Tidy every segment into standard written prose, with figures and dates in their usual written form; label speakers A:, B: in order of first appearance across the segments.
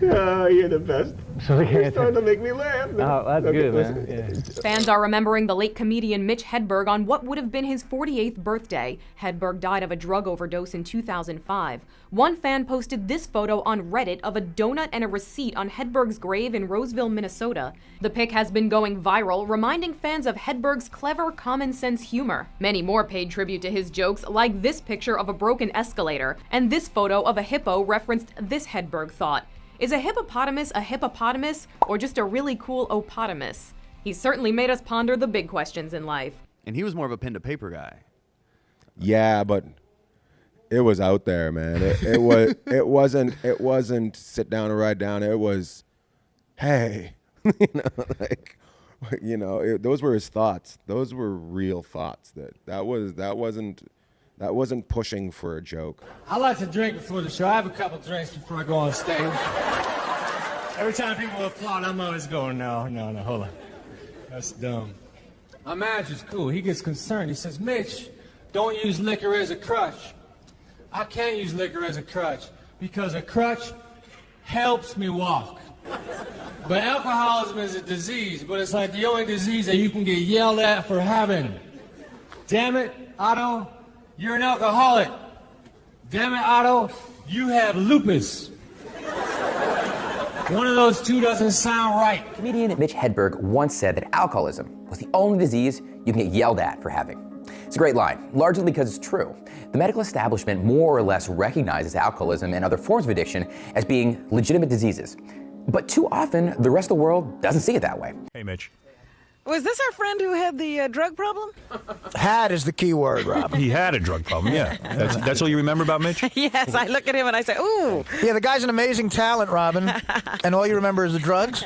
A: Oh, you're the best. You're starting to make me laugh.
B: Oh, that's good, man. Yeah.
C: Fans are remembering the late comedian Mitch Hedberg on what would have been his 48th birthday. Hedberg died of a drug overdose in 2005. One fan posted this photo on Reddit of a donut and a receipt on Hedberg's grave in Roseville, Minnesota. The pic has been going viral, reminding fans of Hedberg's clever, common-sense humor. Many more paid tribute to his jokes, like this picture of a broken escalator, and this photo of a hippo referenced this Hedberg thought: is a hippopotamus, or just a really cool opotamus? He certainly made us ponder the big questions in life.
D: And he was more of a pen to paper guy.
E: Yeah, but it was out there, man. It wasn't sit down and write down. It was, hey, those were his thoughts. Those were real thoughts. That wasn't pushing for a joke.
F: I like to drink before the show. I have a couple drinks before I go on stage. Every time people applaud, I'm always going, no, hold on. That's dumb. My manager's cool. He gets concerned. He says, Mitch, don't use liquor as a crutch. I can't use liquor as a crutch because a crutch helps me walk. But alcoholism is a disease, but it's like the only disease that you can get yelled at for having. Damn it, Otto. You're an alcoholic. Damn it, Otto, you have lupus. One of those two doesn't sound right.
G: Comedian Mitch Hedberg once said that alcoholism was the only disease you can get yelled at for having. It's a great line, largely because it's true. The medical establishment more or less recognizes alcoholism and other forms of addiction as being legitimate diseases. But too often, the rest of the world doesn't see it that way.
H: Hey, Mitch.
I: Was this our friend who had the drug problem?
J: Had is the key word, Rob.
H: He had a drug problem, yeah. That's all you remember about Mitch?
I: Yes, I look at him and I say, ooh.
J: Yeah, the guy's an amazing talent, Robin. And all you remember is the drugs?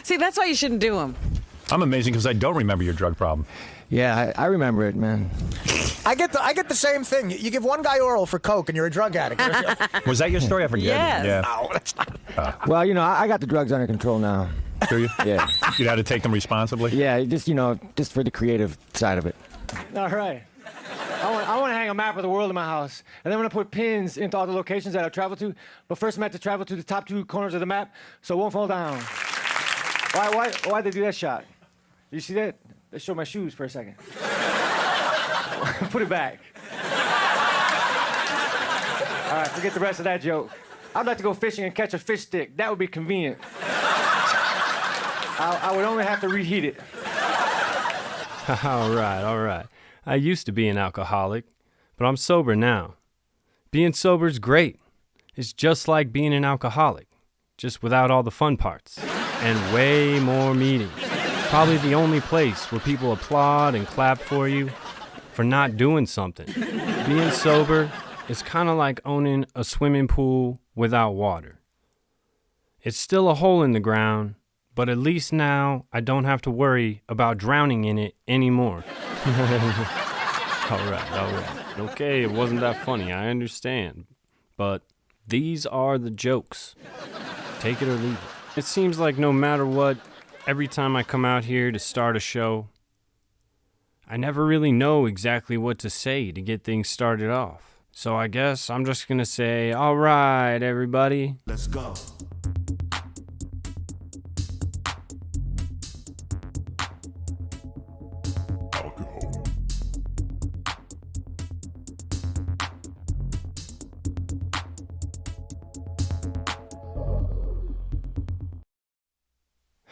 I: See, that's why you shouldn't do them.
H: I'm amazing because I don't remember your drug problem.
B: Yeah, I remember it, man.
J: I get the same thing. You give one guy oral for coke and you're a drug addict.
H: Was that your story? I forget.
I: Yes.
H: Yeah.
J: No, that's not.
B: Well, I got the drugs under control now.
H: Do you?
B: Yeah.
H: You had to take them responsibly?
B: Yeah, just for the creative side of it. All right. I want to hang a map of the world in my house, and then I'm going to put pins into all the locations that I've traveled to. But first, I'm going to have to travel to the top two corners of the map so it won't fall down. Why'd they do that shot? You see that? They showed my shoes for a second. Put it back. All right, forget the rest of that joke. I'd like to go fishing and catch a fish stick. That would be convenient. I would only have to reheat it.
K: All right. I used to be an alcoholic, but I'm sober now. Being sober's great. It's just like being an alcoholic, just without all the fun parts. And way more meetings. Probably the only place where people applaud and clap for you for not doing something. Being sober is kind of like owning a swimming pool without water. It's still a hole in the ground, but at least now I don't have to worry about drowning in it anymore. All right. Okay, it wasn't that funny, I understand. But these are the jokes. Take it or leave it. It seems like no matter what, every time I come out here to start a show, I never really know exactly what to say to get things started off. So I guess I'm just gonna say, all right, everybody.
L: Let's go.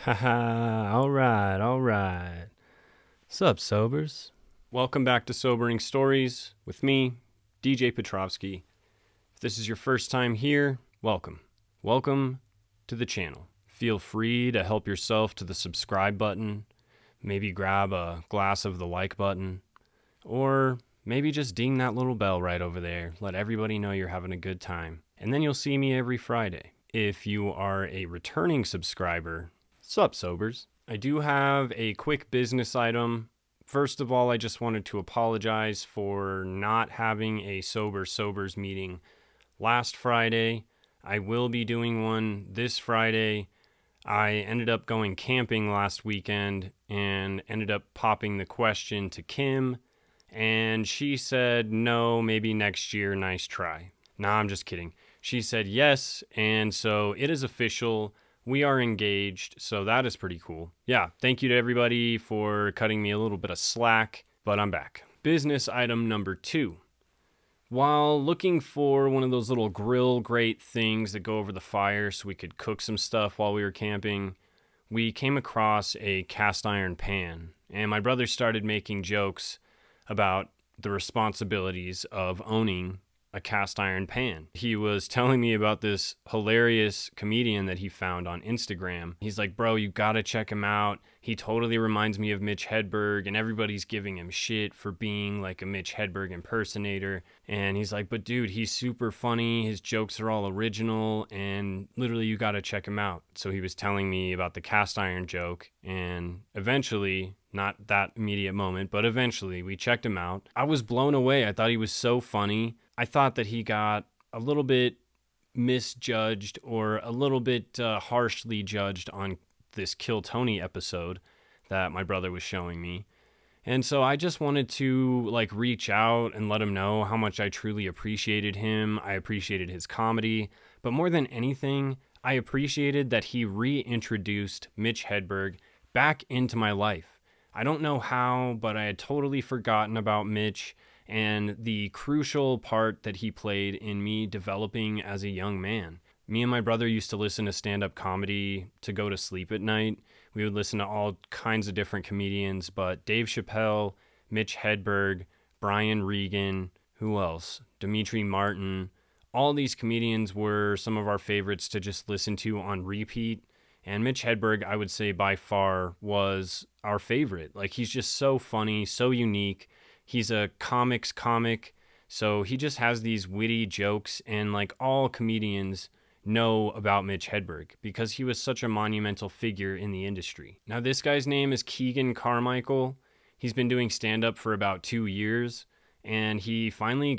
K: Haha, all right. Sup, sobers? Welcome back to Sobering Stories with me, DJ Petrovsky. If this is your first time here, welcome. Welcome to the channel. Feel free to help yourself to the subscribe button, maybe grab a glass of the like button, or maybe just ding that little bell right over there. Let everybody know you're having a good time. And then you'll see me every Friday. If you are a returning subscriber, sup, sobers? I do have a quick business item. First of all, I just wanted to apologize for not having a sobers meeting last Friday. I will be doing one this Friday. I ended up going camping last weekend and ended up popping the question to Kim, and she said, no, maybe next year, nice try. Nah, I'm just kidding. She said yes, and so it is official. We are engaged, so that is pretty cool. Yeah, thank you to everybody for cutting me a little bit of slack, but I'm back. Business item number 2. While looking for one of those little grill grate things that go over the fire so we could cook some stuff while we were camping, we came across a cast iron pan, and my brother started making jokes about the responsibilities of owning a cast iron pan. He was telling me about this hilarious comedian that he found on Instagram. He's like, bro, you gotta check him out. He totally reminds me of Mitch Hedberg, and everybody's giving him shit for being like a Mitch Hedberg impersonator. And he's like, but dude, he's super funny. His jokes are all original, and literally you gotta check him out. So he was telling me about the cast iron joke, and eventually, not that immediate moment, but eventually we checked him out. I was blown away. I thought he was so funny. I thought that he got a little bit misjudged or a little bit harshly judged on this Kill Tony episode that my brother was showing me. And so I just wanted to like reach out and let him know how much I truly appreciated him. I appreciated his comedy, but more than anything, I appreciated that he reintroduced Mitch Hedberg back into my life. I don't know how, but I had totally forgotten about Mitch and the crucial part that he played in me developing as a young man. Me and my brother used to listen to stand-up comedy to go to sleep at night. We would listen to all kinds of different comedians, but Dave Chappelle, Mitch Hedberg, Brian Regan, who else? Demetri Martin. All these comedians were some of our favorites to just listen to on repeat. And Mitch Hedberg, I would say by far, was our favorite. Like, he's just so funny, so unique. He's a comics comic, so he just has these witty jokes, and like all comedians know about Mitch Hedberg because he was such a monumental figure in the industry. Now, this guy's name is KeeganCarmychael. He's been doing stand-up for about 2 years, and he finally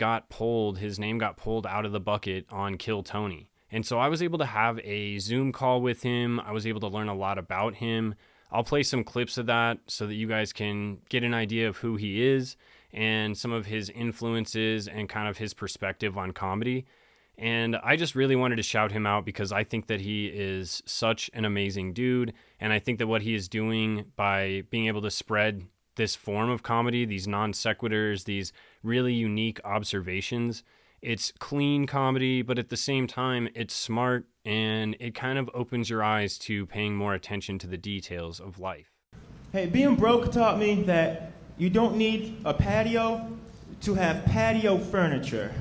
K: his name got pulled out of the bucket on Kill Tony. And so I was able to have a Zoom call with him. I was able to learn a lot about him. I'll play some clips of that so that you guys can get an idea of who he is and some of his influences and kind of his perspective on comedy. And I just really wanted to shout him out because I think that he is such an amazing dude. And I think that what he is doing by being able to spread this form of comedy, these non sequiturs, these really unique observations, it's clean comedy, but at the same time, it's smart and it kind of opens your eyes to paying more attention to the details of life.
L: Hey, being broke taught me that you don't need a patio to have patio furniture.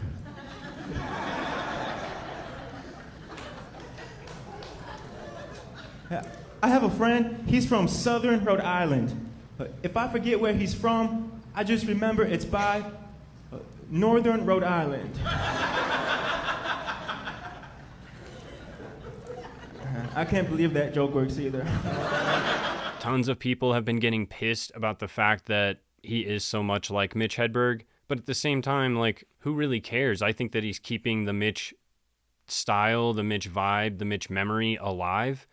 L: I have a friend, he's from Southern Rhode Island. If I forget where he's from, I just remember it's by Northern Rhode Island. I can't believe that joke works either.
K: Tons of people have been getting pissed about the fact that he is so much like Mitch Hedberg, but at the same time, like, who really cares? I think that he's keeping the Mitch style, the Mitch vibe, the Mitch memory alive.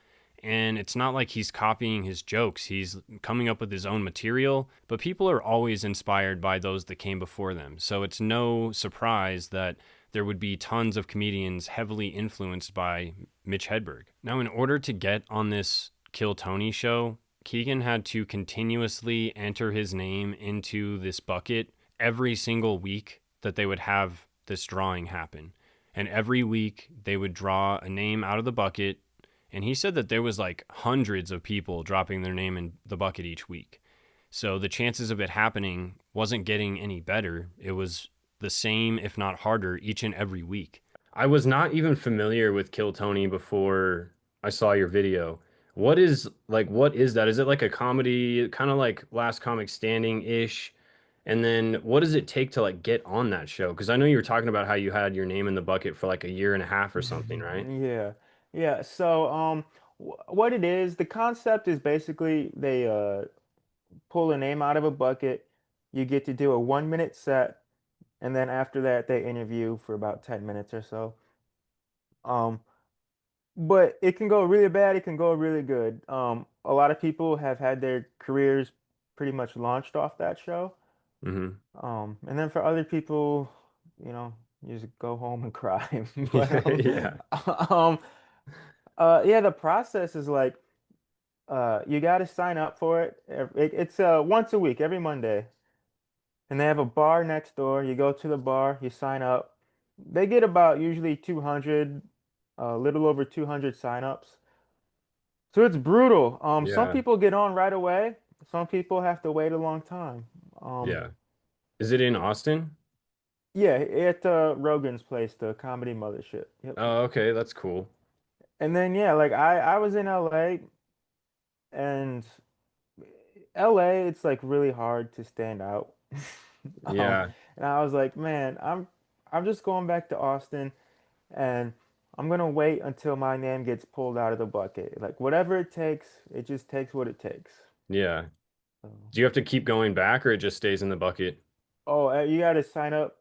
K: And it's not like he's copying his jokes. He's coming up with his own material, but people are always inspired by those that came before them. So it's no surprise that there would be tons of comedians heavily influenced by Mitch Hedberg. Now, in order to get on this Kill Tony show, Keegan had to continuously enter his name into this bucket every single week that they would have this drawing happen. And every week they would draw a name out of the bucket. And he said that there was like hundreds of people dropping their name in the bucket each week. So the chances of it happening wasn't getting any better. It was the same, if not harder, each and every week. I was not even familiar with Kill Tony before I saw your video. What is that? Is it like a comedy, kind of like Last Comic Standing-ish? And then what does it take to like get on that show? Because I know you were talking about how you had your name in the bucket for like a year and a half or something, right?
A: Yeah. So, what it is, the concept is basically they pull a name out of a bucket. You get to do a 1 minute set, and then after that, they interview for about 10 minutes or so. But it can go really bad. It can go really good. A lot of people have had their careers pretty much launched off that show.
K: Mm-hmm.
A: And then for other people, You just go home and cry. But,
K: Yeah.
A: um, yeah, the process is like you got to sign up for it. It's once a week, every Monday, and they have a bar next door. You go to the bar, you sign up. They get about usually 200, a little over 200 signups. So it's brutal. Some
K: Yeah.
A: people get on right away. Some people have to wait a long time. Um,
K: Yeah. Is it in Austin?
A: yeah, at Rogan's place, the comedy mothership. Yep.
K: Oh, okay, that's cool.
A: And then yeah, like I was in LA, and LA, it's like really hard to stand out. Um,
K: Yeah.
A: and I was like, man, I'm just going back to Austin, and I'm gonna wait until my name gets pulled out of the bucket. Like whatever it takes, it just takes what it takes.
K: Yeah.
A: So,
K: Do you have to keep going back or it just stays in the bucket?
A: oh, you gotta sign up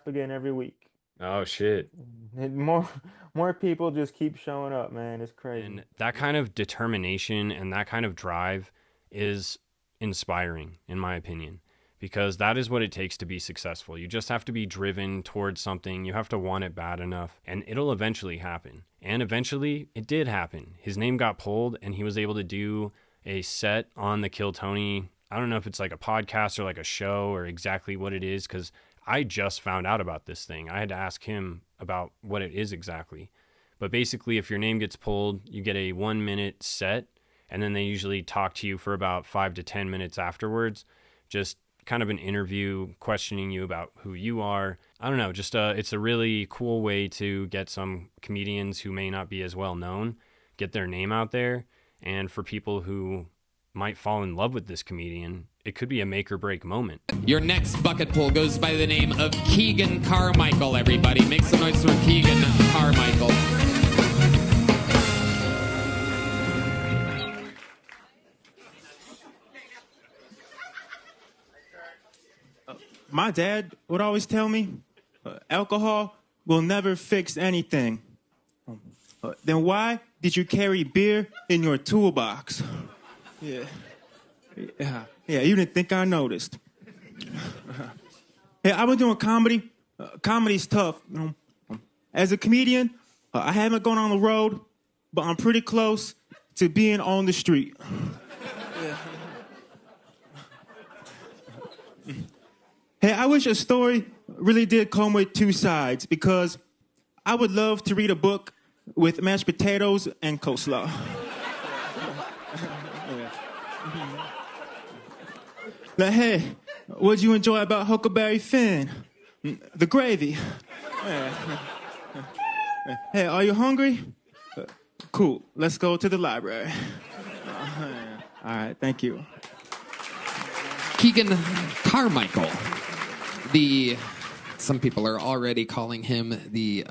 A: again every week.
K: Oh shit.
A: And more people just keep showing up, man. It's crazy.
K: And that kind of determination and that kind of drive is inspiring, in my opinion, because that is what it takes to be successful. You just have to be driven towards something. You have to want it bad enough, and it'll eventually happen. And eventually, it did happen. His name got pulled, and he was able to do a set on the Kill Tony. I don't know if it's like a podcast or like a show or exactly what it is, because I just found out about this thing. I had to ask him about what it is exactly. But basically, if your name gets pulled, you get a 1 minute set, and then they usually talk to you for about 5 to 10 minutes afterwards. Just kind of an interview questioning you about who you are. I don't know, just it's a really cool way to get some comedians who may not be as well known, get their name out there. And for people who might fall in love with this comedian, it could be a make or break moment.
M: Your next bucket pull goes by the name of KeeganCarmychael, everybody. Make some noise for KeeganCarmychael.
L: My dad would always tell me, alcohol will never fix anything. Then why did you carry beer in your toolbox? Yeah, you didn't think I noticed. Hey, I've been doing comedy. Comedy's tough. As a comedian, I haven't gone on the road, but I'm pretty close to being on the street. Hey, I wish a story really did come with two sides, because I would love to read a book with mashed potatoes and coleslaw. Like, hey, what'd you enjoy about Huckleberry Finn? The gravy. Hey, are you hungry? Cool, let's go to the library. All right, thank you.
M: KeeganCarmychael. Some people are already calling him the,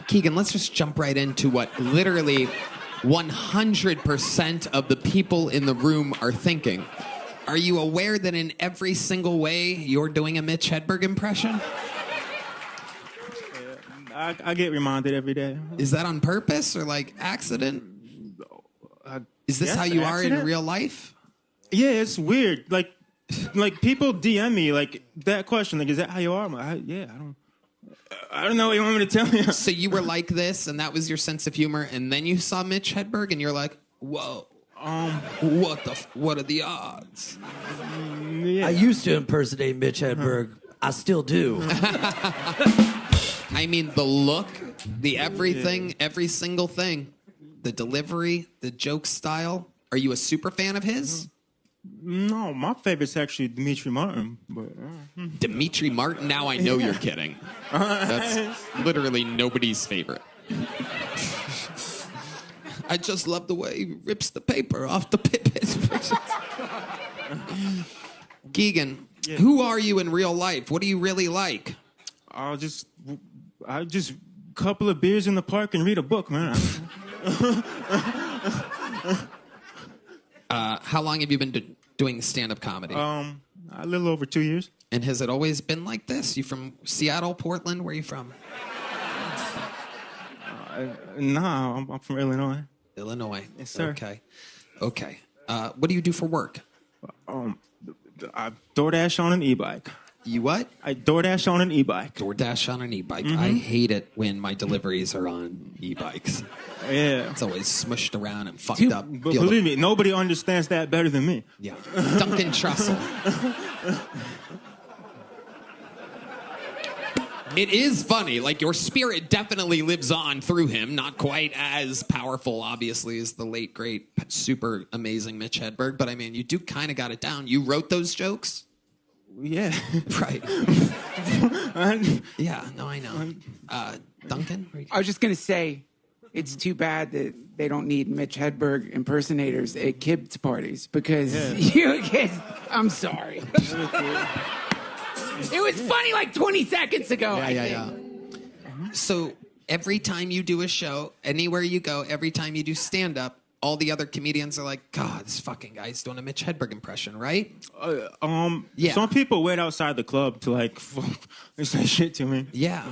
M: Keegan, let's just jump right into what literally 100% of the people in the room are thinking. Are you aware that in every single way you're doing a Mitch Hedberg impression?
L: I get reminded every day.
M: Is that on purpose or like accident? Is this how you are in real life?
L: Yeah, it's weird. Like people DM me like that question. Like, is that how you are? I'm like, I don't know what you want me to tell you.
M: So you were like this, and that was your sense of humor, and then you saw Mitch Hedberg, and you're like, whoa. What are the odds?
N: I used to impersonate Mitch Hedberg. I still do.
M: I mean, the look, the everything, every single thing, the delivery, the joke style. Are you a super fan of his?
L: No, my favorite's actually Dimitri Martin. But,
M: Dimitri Martin? Now I know you're kidding. That's literally nobody's favorite. I just love the way he rips the paper off the pipets. Keegan, who are you in real life? What do you really like?
L: I just couple of beers in the park and read a book, man.
M: How long have you been doing stand-up comedy?
L: A little over 2 years.
M: And has it always been like this? You from Seattle, Portland? Where are you from?
L: Nah, I'm from Illinois.
M: Illinois.
L: Yes, sir.
M: Okay. What do you do for work?
L: I DoorDash on an e-bike.
M: You what?
L: I DoorDash on an e-bike.
M: DoorDash on an e-bike. I hate it when my deliveries are on e-bikes.
L: Yeah.
M: It's always smushed around and fucked up.
L: But believe me, nobody understands that better than me.
M: Yeah. Duncan Trussell. It is funny. Like, your spirit definitely lives on through him. Not quite as powerful, obviously, as the late, great, super amazing Mitch Hedberg. But, I mean, you do kind of got it down. You wrote those jokes?
L: Yeah.
M: Right. Yeah, no, I know. Duncan?
O: I was just going to say, it's too bad that they don't need Mitch Hedberg impersonators at kids' parties because you kids, I'm sorry. It was funny like 20 seconds ago.
M: Yeah. So every time you do a show, anywhere you go, every time you do stand-up, all the other comedians are like, God, this fucking guy's doing a Mitch Hedberg impression, right?
L: Yeah. Some people wait outside the club to like say shit to me.
M: Yeah.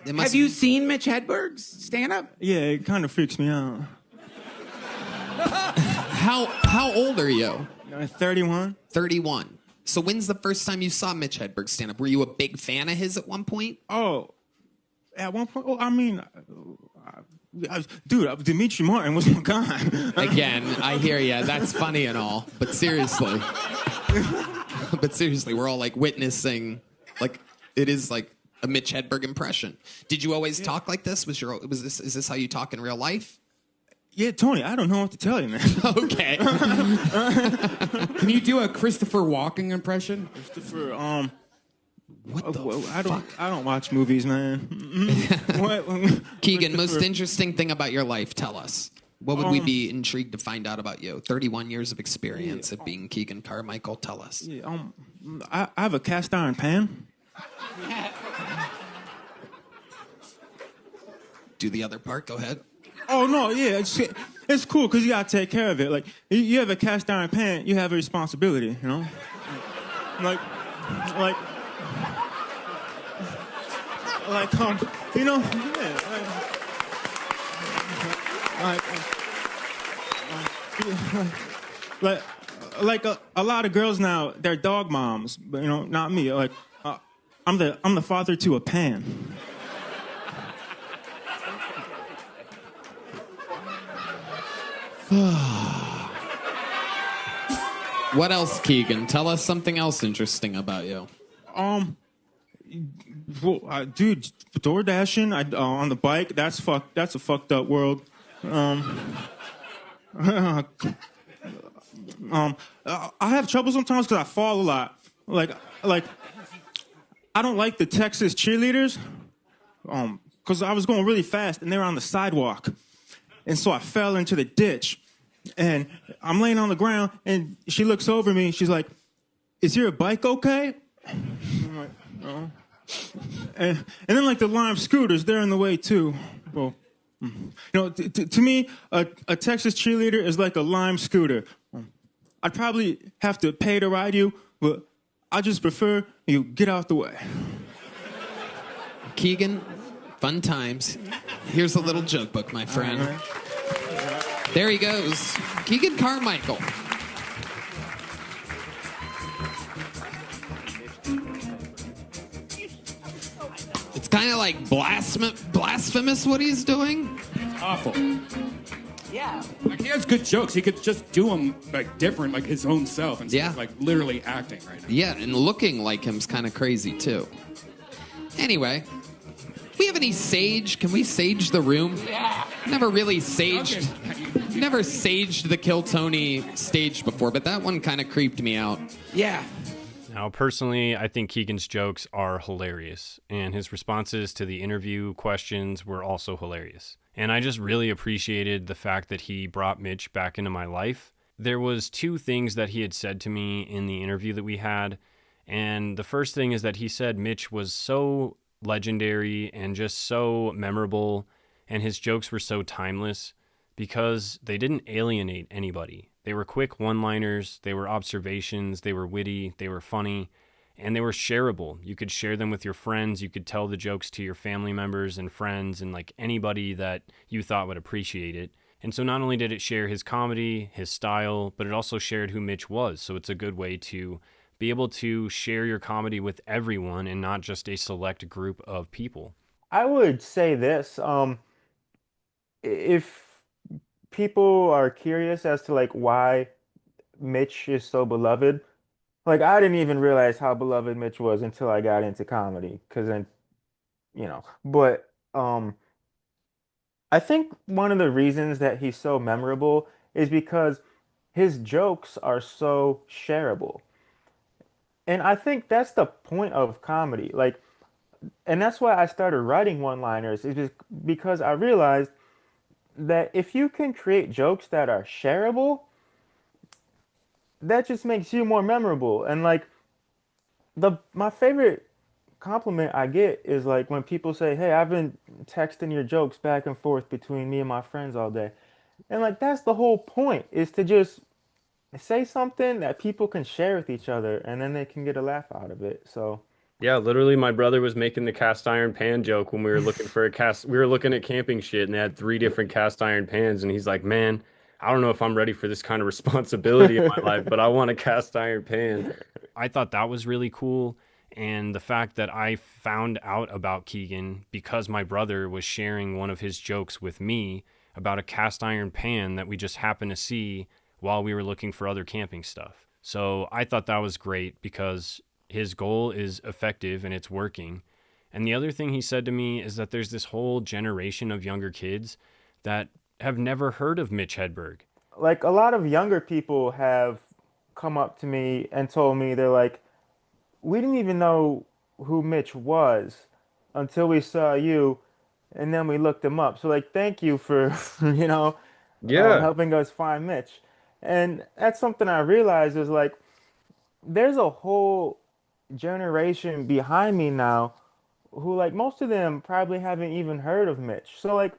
O: Have you seen Mitch Hedberg's stand-up?
L: Yeah, it kind of freaks me out.
M: How old are you?
L: 31.
M: 31. So when's the first time you saw Mitch Hedberg stand up? Were you a big fan of his at one point?
L: Oh, at one point. Oh, I mean, dude, Dimitri Martin was my guy.
M: Again, I hear you. That's funny and all, but seriously, we're all like witnessing, like it is like a Mitch Hedberg impression. Did you always talk like this? Is this how you talk in real life?
L: Yeah, Tony, I don't know what to tell you, man.
M: Okay.
P: Can you do a Christopher Walken impression?
L: Christopher,
M: what the fuck?
L: I don't watch movies, man.
M: Keegan, most interesting thing about your life, tell us. What would we be intrigued to find out about you? 31 years of experience of being Keegan Carmychael, tell us.
L: Yeah, I have a cast iron pan.
M: Do the other part, go ahead.
L: Oh, no, yeah, it's cool because you got to take care of it. Like, you have a cast iron pan, you have a responsibility, you know? Like, you know, yeah, like a lot of girls now, they're dog moms, but, you know, not me. Like, I'm the father to a pan.
M: What else, Keegan? Tell us something else interesting about you.
L: Dude, door dashing on the bike. That's a fucked up world. I have trouble sometimes because I fall a lot. Like I don't like the Texas cheerleaders. Because I was going really fast and they were on the sidewalk, and so I fell into the ditch. And I'm laying on the ground, and she looks over me. She's like, "Is your bike okay?" I'm like, "No." And then, like, the Lime scooters, they're in the way, too. Well, you know, to me, a Texas cheerleader is like a Lime scooter. I'd probably have to pay to ride you, but I just prefer you get out the way.
M: Keegan, fun times. Here's a little joke book, my friend.
L: All right.
M: There he goes. Keegan Carmychael. It's kind of like blasphemous what he's doing.
P: It's awful.
I: Yeah.
P: Like, he has good jokes. He could just do them like different, like his own self, instead of like literally acting right now.
M: Yeah, and looking like him's kind of crazy too. Anyway, we have any sage? Can we sage the room?
I: Yeah.
M: Never really saged. Never saged the Kill Tony stage before, but that one kind of creeped me out.
O: Yeah.
K: Now, personally, I think Keegan's jokes are hilarious, and his responses to the interview questions were also hilarious. And I just really appreciated the fact that he brought Mitch back into my life. There was two things that he had said to me in the interview that we had, and the first thing is that he said Mitch was so legendary and just so memorable, and his jokes were so timeless because they didn't alienate anybody. They were quick one-liners, they were observations, they were witty, they were funny, and they were shareable. You could share them with your friends, you could tell the jokes to your family members and friends and like anybody that you thought would appreciate it. And so not only did it share his comedy, his style, but it also shared who Mitch was. So it's a good way to be able to share your comedy with everyone and not just a select group of people.
A: I would say this, if people are curious as to like why Mitch is so beloved, like I didn't even realize how beloved Mitch was until I got into comedy, because then, but I think one of the reasons that he's so memorable is because his jokes are so shareable. And I think that's the point of comedy. Like, and that's why I started writing one-liners, is just because I realized that if you can create jokes that are shareable, that just makes you more memorable. And like my favorite compliment I get is like when people say, "Hey, I've been texting your jokes back and forth between me and my friends all day." And like that's the whole point, is to just say something that people can share with each other and then they can get a laugh out of it. So
K: Yeah, literally my brother was making the cast iron pan joke when we were looking for we were looking at camping shit and they had 3 different cast iron pans and he's like, "Man, I don't know if I'm ready for this kind of responsibility in my life, but I want a cast iron pan." I thought that was really cool. And the fact that I found out about Keegan because my brother was sharing one of his jokes with me about a cast iron pan that we just happened to see while we were looking for other camping stuff. So I thought that was great because his goal is effective and it's working. And the other thing he said to me is that there's this whole generation of younger kids that have never heard of Mitch Hedberg.
A: like a lot of younger people have come up to me and told me, they're like, we didn't even know who Mitch was until we saw you, and then we looked him up. So like, thank you for helping us find Mitch. And that's something I realized is like, there's a whole generation behind me now who, like, most of them probably haven't even heard of Mitch. So like,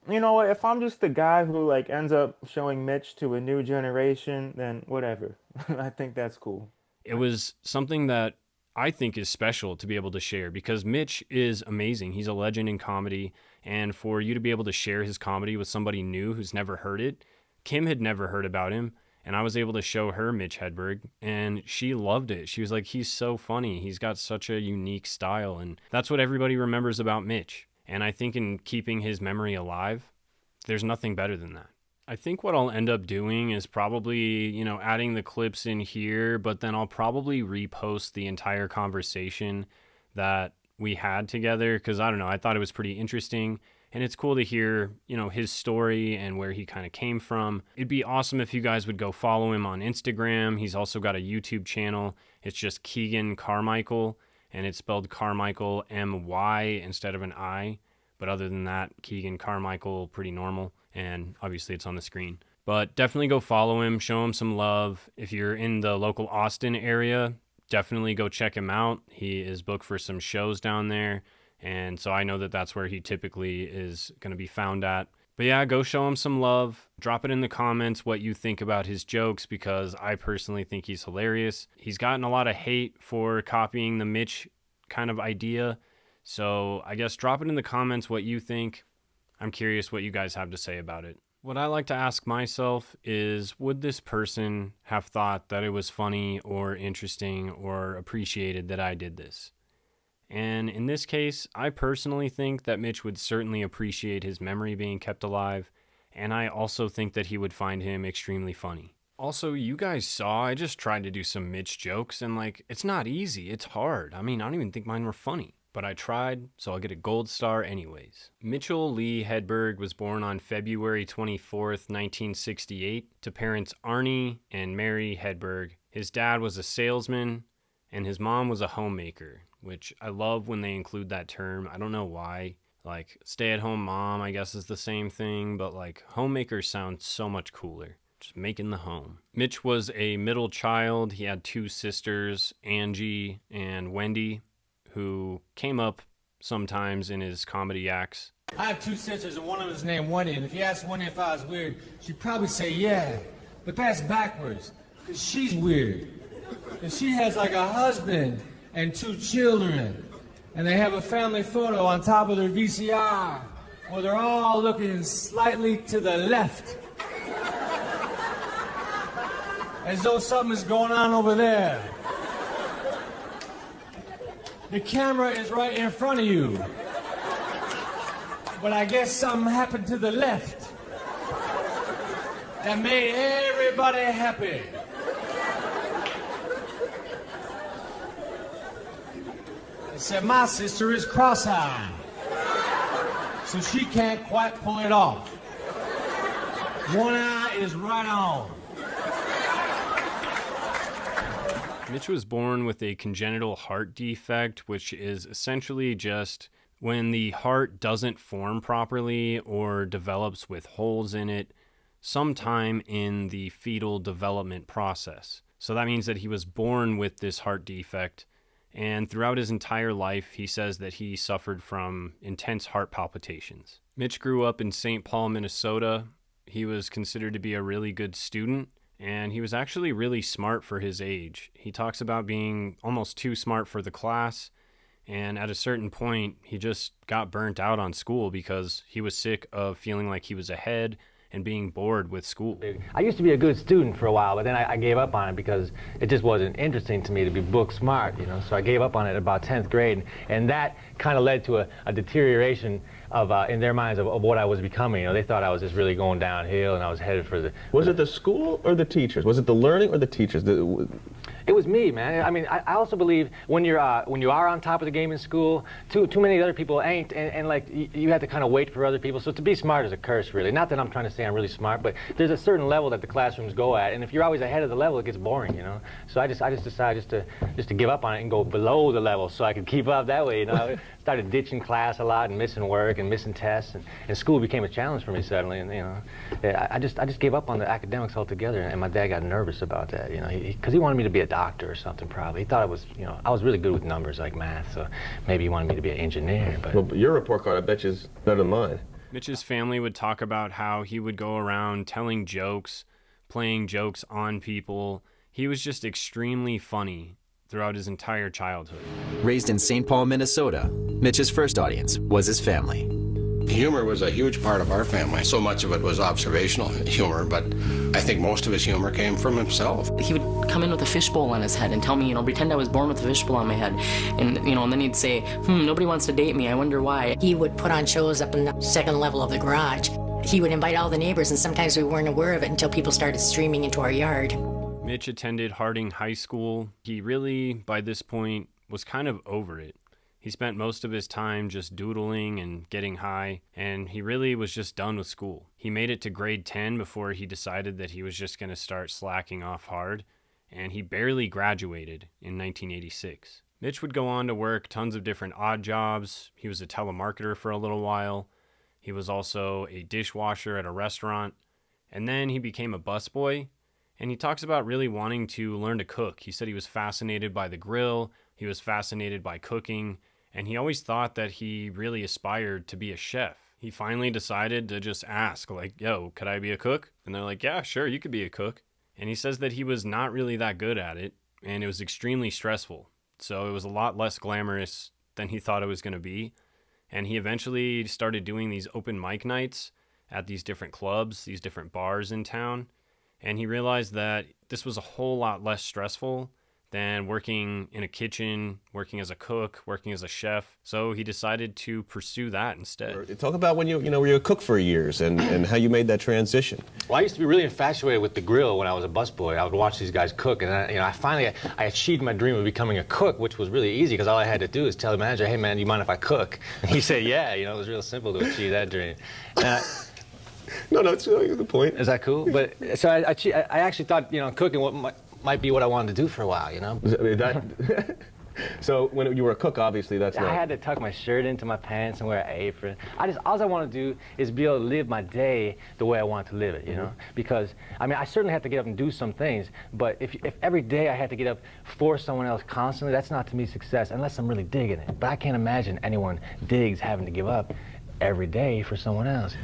A: you know what, if I'm just the guy who like ends up showing Mitch to a new generation, then whatever. I think that's cool.
K: It was something that I think is special to be able to share because Mitch is amazing. He's a legend in comedy. And for you to be able to share his comedy with somebody new who's never heard it, Kim had never heard about him. And I was able to show her Mitch Hedberg and she loved it. She was like, he's so funny. He's got such a unique style. And that's what everybody remembers about Mitch. And I think in keeping his memory alive, there's nothing better than that. I think what I'll end up doing is probably, adding the clips in here, but then I'll probably repost the entire conversation that we had together because I don't know, I thought it was pretty interesting and it's cool to hear, his story and where he kind of came from. It'd be awesome if you guys would go follow him on Instagram. He's also got a YouTube channel. It's just KeeganCarmychael and it's spelled Carmychael M-Y instead of an I. But other than that, Keegan Carmychael, pretty normal. And obviously it's on the screen. But definitely go follow him, show him some love. If you're in the local Austin area, definitely go check him out. He is booked for some shows down there. And so I know that that's where he typically is going to be found at. But yeah, go show him some love. Drop it in the comments what you think about his jokes because I personally think he's hilarious. He's gotten a lot of hate for copying the Mitch kind of idea. So I guess drop it in the comments what you think. I'm curious what you guys have to say about it. What I like to ask myself is, would this person have thought that it was funny or interesting or appreciated that I did this? And in this case, I personally think that Mitch would certainly appreciate his memory being kept alive, and I also think that he would find him extremely funny. Also, you guys saw, I just tried to do some Mitch jokes, and it's not easy, it's hard. I mean, I don't even think mine were funny. But I tried, so I'll get a gold star anyways. Mitchell Lee Hedberg was born on February 24th, 1968, to parents Arnie and Mary Hedberg. His dad was a salesman, and his mom was a homemaker, which I love when they include that term. I don't know why. Stay-at-home mom, I guess, is the same thing, but homemaker sounds so much cooler. Just making the home. Mitch was a middle child. He had 2 sisters, Angie and Wendy, who came up sometimes in his comedy acts.
F: I have 2 sisters, and one of them is named Wendy, and if you ask Wendy if I was weird, she'd probably say yeah, but that's backwards, because she's weird. And she has a husband and 2 children, and they have a family photo on top of their VCR, Well, they're all looking slightly to the left. As though something's going on over there. The camera is right in front of you. But I guess something happened to the left that made everybody happy. They said my sister is cross-eyed, so she can't quite pull it off. One eye is right on.
K: Mitch was born with a congenital heart defect, which is essentially just when the heart doesn't form properly or develops with holes in it sometime in the fetal development process. So that means that he was born with this heart defect, and throughout his entire life, he says that he suffered from intense heart palpitations. Mitch grew up in St. Paul, Minnesota. He was considered to be a really good student, and he was actually really smart for his age. He talks about being almost too smart for the class, and at a certain point, he just got burnt out on school because he was sick of feeling like he was ahead and being bored with school.
B: I used to be a good student for a while, but then I gave up on it because it just wasn't interesting to me to be book smart, you know. So I gave up on it about 10th grade, and that kind of led to a deterioration of, in their minds, of what I was becoming. You know, they thought I was just really going downhill, and I was headed for the...
Q: Was it the school or the teachers? Was it the learning or the teachers?
B: It was me, man. I mean, I also believe when you are on top of the game in school, too many other people ain't, and like you have to kind of wait for other people. So to be smart is a curse, really. Not that I'm trying to say I'm really smart, but there's a certain level that the classrooms go at, and if you're always ahead of the level, it gets boring, you know. So I just decided just to give up on it and go below the level so I could keep up that way, you know. Started ditching class a lot and missing work and missing tests, and school became a challenge for me suddenly, and you know, I just gave up on the academics altogether, and my dad got nervous about that, you know, because he wanted me to be a doctor or something probably. He thought I was, you know, I was really good with numbers like math, so maybe he wanted me to be an engineer, but...
Q: Well, your report card, I bet you, is better than mine.
K: Mitch's family would talk about how he would go around telling jokes, playing jokes on people. He was just extremely funny throughout his entire childhood.
R: Raised in St. Paul, Minnesota, Mitch's first audience was his family.
S: Humor was a huge part of our family. So much of it was observational humor, but I think most of his humor came from himself.
I: He would come in with a fishbowl on his head and tell me, you know, pretend I was born with a fishbowl on my head. And, you know, and then he'd say, nobody wants to date me, I wonder why.
T: He would put on shows up in the second level of the garage. He would invite all the neighbors, and sometimes we weren't aware of it until people started streaming into our yard.
K: Mitch attended Harding High School. He really, by this point, was kind of over it. He spent most of his time just doodling and getting high, and he really was just done with school. He made it to grade 10 before he decided that he was just going to start slacking off hard, and he barely graduated in 1986. Mitch would go on to work tons of different odd jobs. He was a telemarketer for a little while. He was also a dishwasher at a restaurant, and then he became a busboy, and he talks about really wanting to learn to cook. He said he was fascinated by the grill, he was fascinated by cooking, and he always thought that he really aspired to be a chef. He finally decided to just ask, like, yo, could I be a cook? And they're like, yeah, sure, you could be a cook. And he says that he was not really that good at it, and it was extremely stressful. So it was a lot less glamorous than he thought it was going to be. And he eventually started doing these open mic nights at these different clubs, these different bars in town. And he realized that this was a whole lot less stressful than working in a kitchen, working as a cook, working as a chef. So he decided to pursue that instead.
Q: Talk about when you were a cook for years and how you made that transition.
B: Well, I used to be really infatuated with the grill when I was a busboy. I would watch these guys cook, and I achieved my dream of becoming a cook, which was really easy because all I had to do is tell the manager, hey man, do you mind if I cook? And he said, yeah, you know, it was real simple to achieve that dream.
Q: No, it's a good point.
B: Is that cool? But so I actually thought, you know, cooking might be what I wanted to do for a while, you know?
Q: So when you were a cook, obviously that's
B: I had to tuck my shirt into my pants and wear an apron. All I want to do is be able to live my day the way I want to live it, you know? Because, I mean, I certainly have to get up and do some things, but if every day I had to get up for someone else constantly, that's not to me success, unless I'm really digging it. But I can't imagine anyone digs having to give up every day for someone else.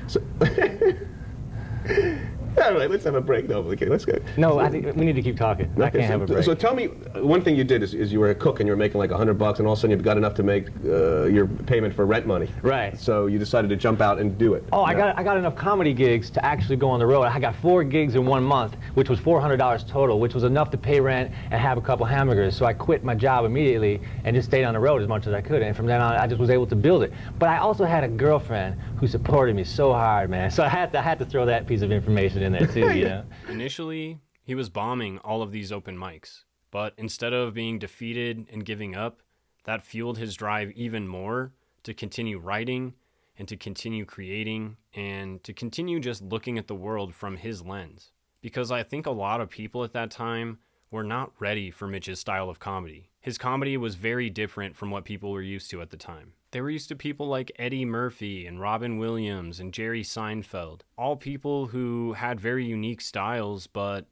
Q: All right, let's have a break though. Okay, let's go.
B: No, I think we need to keep talking. I can't have a break.
Q: So tell me, one thing you did is you were a cook and you were making like $100, and all of a sudden you got enough to make your payment for rent money.
B: Right.
Q: So you decided to jump out and do it.
B: Oh, I got enough comedy gigs to actually go on the road. I got 4 gigs in 1 month, which was $400 total, which was enough to pay rent and have a couple hamburgers. So I quit my job immediately and just stayed on the road as much as I could. And from then on, I just was able to build it. But I also had a girlfriend who supported me so hard, man. So I had to throw that piece of information in there too, you know.
K: Initially, he was bombing all of these open mics, but instead of being defeated and giving up, that fueled his drive even more to continue writing and to continue creating and to continue just looking at the world from his lens. Because I think a lot of people at that time were not ready for Mitch's style of comedy. His comedy was very different from what people were used to at the time. They were used to people like Eddie Murphy and Robin Williams and Jerry Seinfeld, all people who had very unique styles, but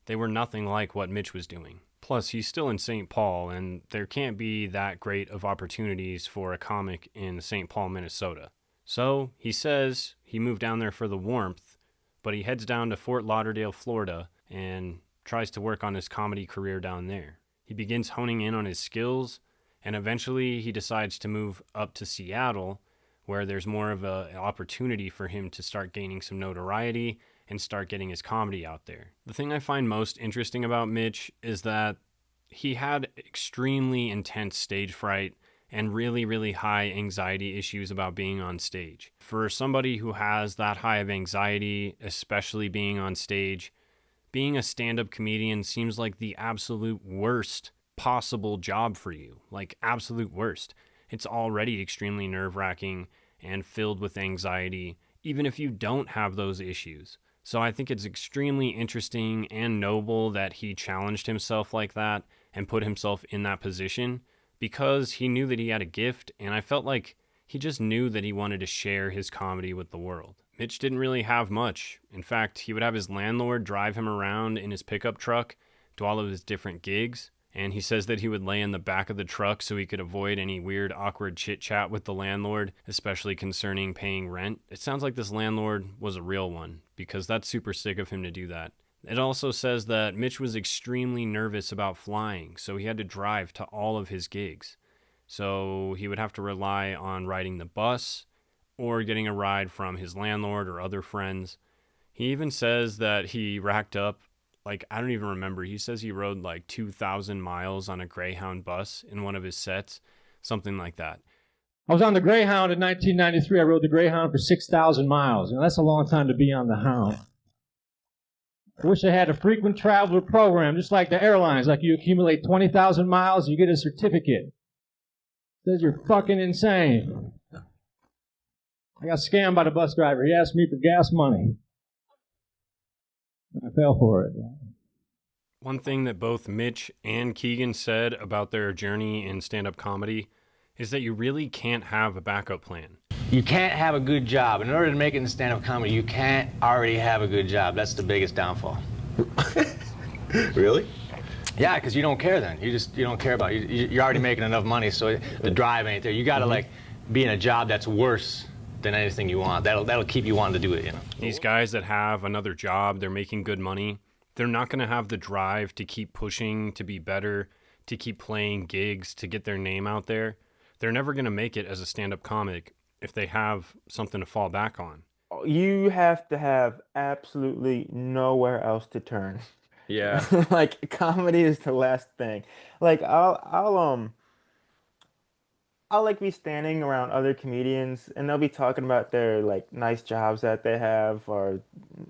K: they were nothing like what Mitch was doing. Plus, he's still in St. Paul, and there can't be that great of opportunities for a comic in St. Paul, Minnesota. So, he says he moved down there for the warmth, but he heads down to Fort Lauderdale, Florida, and tries to work on his comedy career down there. He begins honing in on his skills, and eventually he decides to move up to Seattle, where there's more of an opportunity for him to start gaining some notoriety and start getting his comedy out there. The thing I find most interesting about Mitch is that he had extremely intense stage fright and really, really high anxiety issues about being on stage. For somebody who has that high of anxiety, especially being on stage, being a stand-up comedian seems like the absolute worst possible job for you, like absolute worst. It's already extremely nerve-wracking and filled with anxiety, even if you don't have those issues. So I think it's extremely interesting and noble that he challenged himself like that and put himself in that position because he knew that he had a gift, and I felt like he just knew that he wanted to share his comedy with the world. Mitch didn't really have much. In fact, he would have his landlord drive him around in his pickup truck to all of his different gigs. And he says that he would lay in the back of the truck so he could avoid any weird, awkward chit-chat with the landlord, especially concerning paying rent. It sounds like this landlord was a real one, because that's super sick of him to do that. It also says that Mitch was extremely nervous about flying, so he had to drive to all of his gigs. So he would have to rely on riding the bus or getting a ride from his landlord or other friends. He even says that he racked up, I don't even remember. He says he rode 2,000 miles on a Greyhound bus in one of his sets, something like that.
B: I was on the Greyhound in 1993. I rode the Greyhound for 6,000 miles. And that's a long time to be on the Hound. I wish I had a frequent traveler program, just like the airlines. Like you accumulate 20,000 miles, you get a certificate. Says you're fucking insane. I got scammed by the bus driver. He asked me for gas money. I fell for it.
K: One thing that both Mitch and Keegan said about their journey in stand-up comedy is that you really can't have a backup plan.
B: You can't have a good job. In order to make it in stand-up comedy, you can't already have a good job. That's the biggest downfall.
Q: Really?
B: Yeah, because you don't care then. You don't care about it. You're already making enough money, so the drive ain't there. You got to be in a job that's worse than anything you want. That'll keep you wanting to do it, you know.
K: These guys that have another job, they're making good money, they're not going to have the drive to keep pushing, to be better, to keep playing gigs, to get their name out there. They're never going to make it as a stand-up comic if they have something to fall back on.
A: You have to have absolutely nowhere else to turn.
K: Yeah.
A: Comedy is the last thing. I'll be standing around other comedians and they'll be talking about their nice jobs that they have or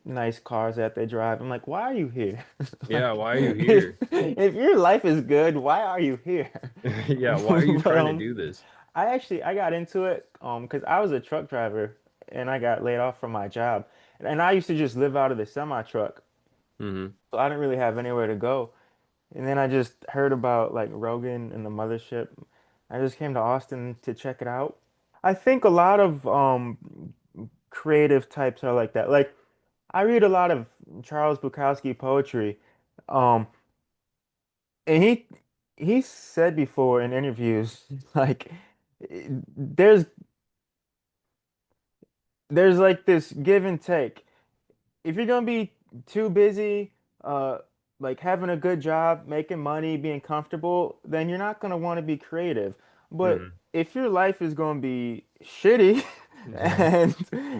A: nice cars that they drive. I'm like, why are you here?
K: Yeah, why are you here?
A: If your life is good, why are you here?
K: Yeah, why are you trying to do this?
A: I got into it because I was a truck driver and I got laid off from my job. And I used to just live out of the semi truck.
K: Mm-hmm.
A: So I didn't really have anywhere to go. And then I just heard about Rogan and the Mothership. I just came to Austin to check it out. I think a lot of creative types are like that. I read a lot of Charles Bukowski poetry. And he said before in interviews, there's this give and take. if you're gonna be too busy, like having a good job, making money, being comfortable, then you're not gonna want to be creative. But if your life is gonna be shitty and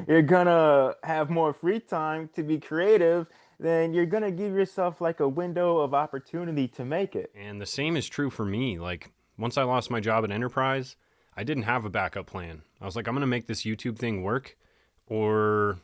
A: you're gonna have more free time to be creative, then you're gonna give yourself like a window of opportunity to make it.
K: And the same is true for me. Like, once I lost my job at Enterprise, I didn't have a backup plan. I was like, I'm going to make this YouTube thing work, or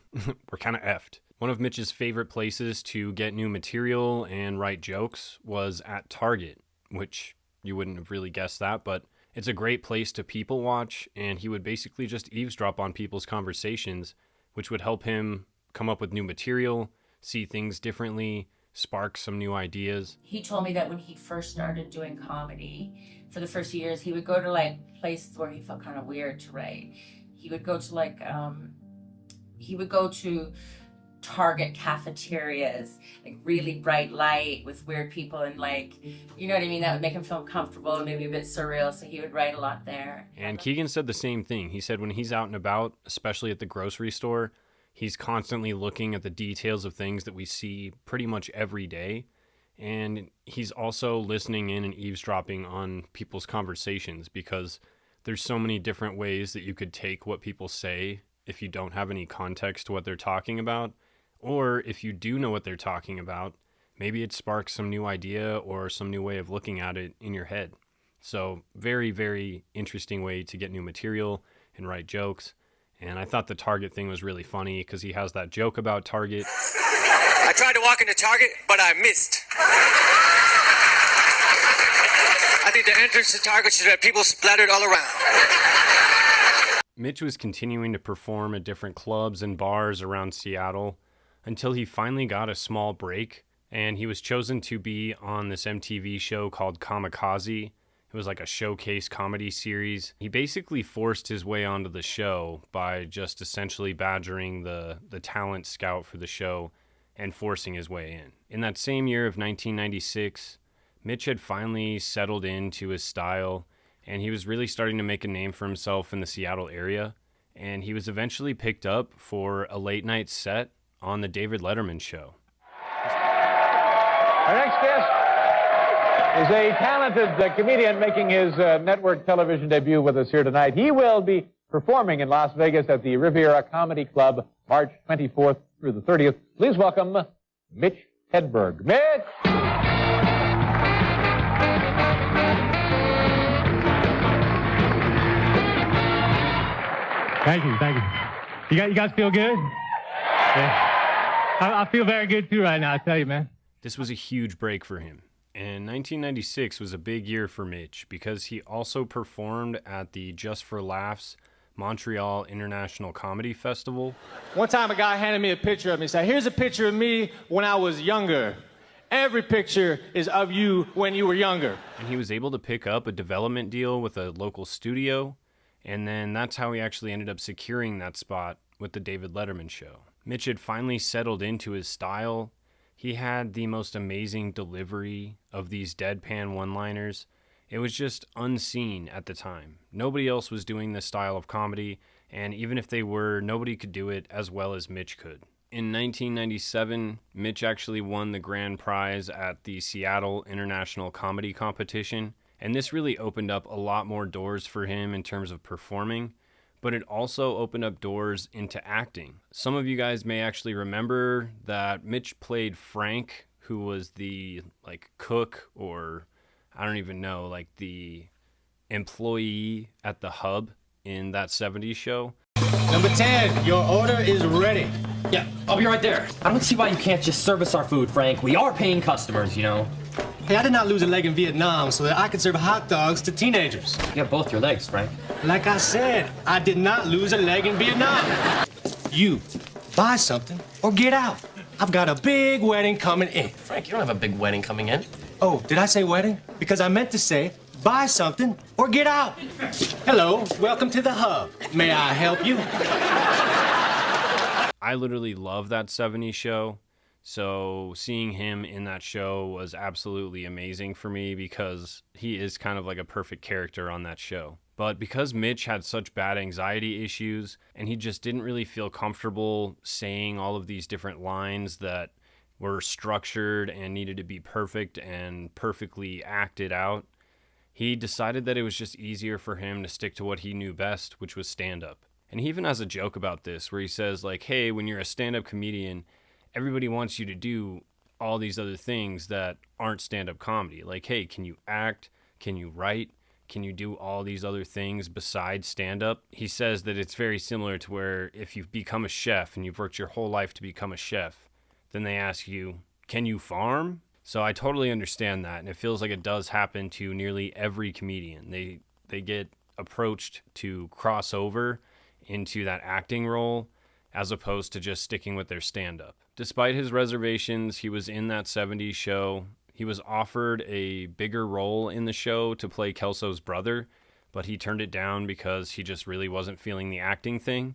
K: we're kind of effed. One of Mitch's favorite places to get new material and write jokes was at Target, which you wouldn't have really guessed that, but it's a great place to people watch, and he would basically just eavesdrop on people's conversations, which would help him come up with new material, see things differently, spark some new ideas.
U: He told me that when he first started doing comedy, for the first few years, he would go to like places where he felt kind of weird to write. He would go to like, he would go to Target cafeterias, like really bright light with weird people and like, you know what I mean? That would make him feel comfortable and maybe a bit surreal, so he would write a lot there.
K: And Keegan said the same thing. He said when he's out and about, especially at the grocery store, he's constantly looking at the details of things that we see pretty much every day. And he's also listening in and eavesdropping on people's conversations, because there's so many different ways that you could take what people say if you don't have any context to what they're talking about. Or if you do know what they're talking about, maybe it sparks some new idea or some new way of looking at it in your head. So very, very interesting way to get new material and write jokes. And I thought the Target thing was really funny because he has that joke about Target.
V: I tried to walk into Target, but I missed. I think the entrance to Target should have people splattered all around.
K: Mitch was continuing to perform at different clubs and bars around Seattle until he finally got a small break, and he was chosen to be on this MTV show called Kamikaze. It was like a showcase comedy series. He basically forced his way onto the show by just essentially badgering the talent scout for the show and forcing his way in. In that same year of 1996, Mitch had finally settled into his style, and he was really starting to make a name for himself in the Seattle area. And he was eventually picked up for a late night set on the David Letterman show.
W: Our next guest is a talented comedian making his network television debut with us here tonight. He will be performing in Las Vegas at the Riviera Comedy Club March 24th through the 30th. Please welcome Mitch Hedberg. Mitch!
X: Thank you, thank you. You guys feel good? Yeah. I feel very good too right now, I tell you, man.
K: This was a huge break for him. And 1996 was a big year for Mitch because he also performed at the Just for Laughs Montreal International Comedy Festival.
B: One time a guy handed me a picture of me and said, here's a picture of me when I was younger. Every picture is of you when you were younger.
K: And he was able to pick up a development deal with a local studio, and then that's how he actually ended up securing that spot with the David Letterman show. Mitch had finally settled into his style. He had the most amazing delivery of these deadpan one-liners. It was just unseen at the time. Nobody else was doing this style of comedy, and even if they were, nobody could do it as well as Mitch could. In 1997, Mitch actually won the grand prize at the Seattle International Comedy Competition, and this really opened up a lot more doors for him in terms of performing, but it also opened up doors into acting. Some of you guys may actually remember that Mitch played Frank, who was the cook, or I don't even know, like the employee at the Hub in that 70s show.
B: Number 10, your order is ready.
I: Yeah, I'll be right there. I don't see why you can't just service our food, Frank. We are paying customers, you know.
B: Hey, I did not lose a leg in Vietnam so that I could serve hot dogs to teenagers.
I: You have both your legs, Frank.
B: Like I said, I did not lose a leg in Vietnam. You, buy something or get out. I've got a big wedding coming in.
I: Frank, you don't have a big wedding coming in.
B: Oh, did I say wedding? Because I meant to say buy something or get out. Hello, welcome to the Hub. May I help you?
K: I literally love that 70s show. So seeing him in that show was absolutely amazing for me because he is kind of like a perfect character on that show. But because Mitch had such bad anxiety issues and he just didn't really feel comfortable saying all of these different lines that were structured and needed to be perfect and perfectly acted out, he decided that it was just easier for him to stick to what he knew best, which was stand-up. And he even has a joke about this where he says, like, hey, when you're a stand-up comedian, everybody wants you to do all these other things that aren't stand-up comedy. Like, hey, can you act? Can you write? Can you do all these other things besides stand-up? He says that it's very similar to where if you've become a chef and you've worked your whole life to become a chef, then they ask you, can you farm? So I totally understand that, and it feels like it does happen to nearly every comedian. They get approached to cross over into that acting role as opposed to just sticking with their stand-up. Despite his reservations, he was in that 70s show. He was offered a bigger role in the show to play Kelso's brother, but he turned it down because he just really wasn't feeling the acting thing.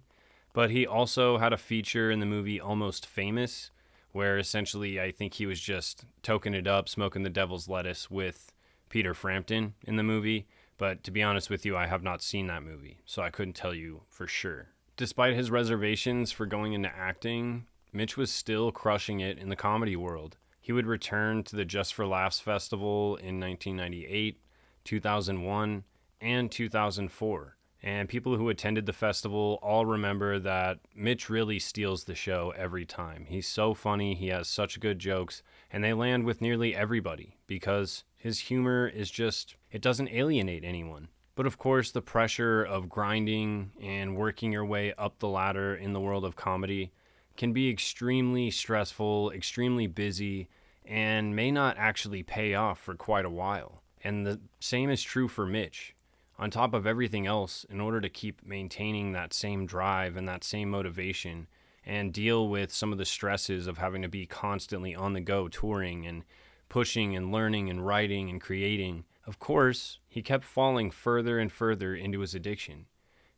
K: But he also had a feature in the movie Almost Famous, where essentially I think he was just toking it up, smoking the devil's lettuce with Peter Frampton in the movie. But to be honest with you, I have not seen that movie, so I couldn't tell you for sure. Despite his reservations for going into acting, Mitch was still crushing it in the comedy world. He would return to the Just for Laughs Festival in 1998, 2001, and 2004. And people who attended the festival all remember that Mitch really steals the show every time. He's so funny, he has such good jokes, and they land with nearly everybody because his humor is just, it doesn't alienate anyone. But of course, the pressure of grinding and working your way up the ladder in the world of comedy can be extremely stressful, extremely busy, and may not actually pay off for quite a while. And the same is true for Mitch. On top of everything else, in order to keep maintaining that same drive and that same motivation and deal with some of the stresses of having to be constantly on the go touring and pushing and learning and writing and creating, of course, he kept falling further and further into his addiction.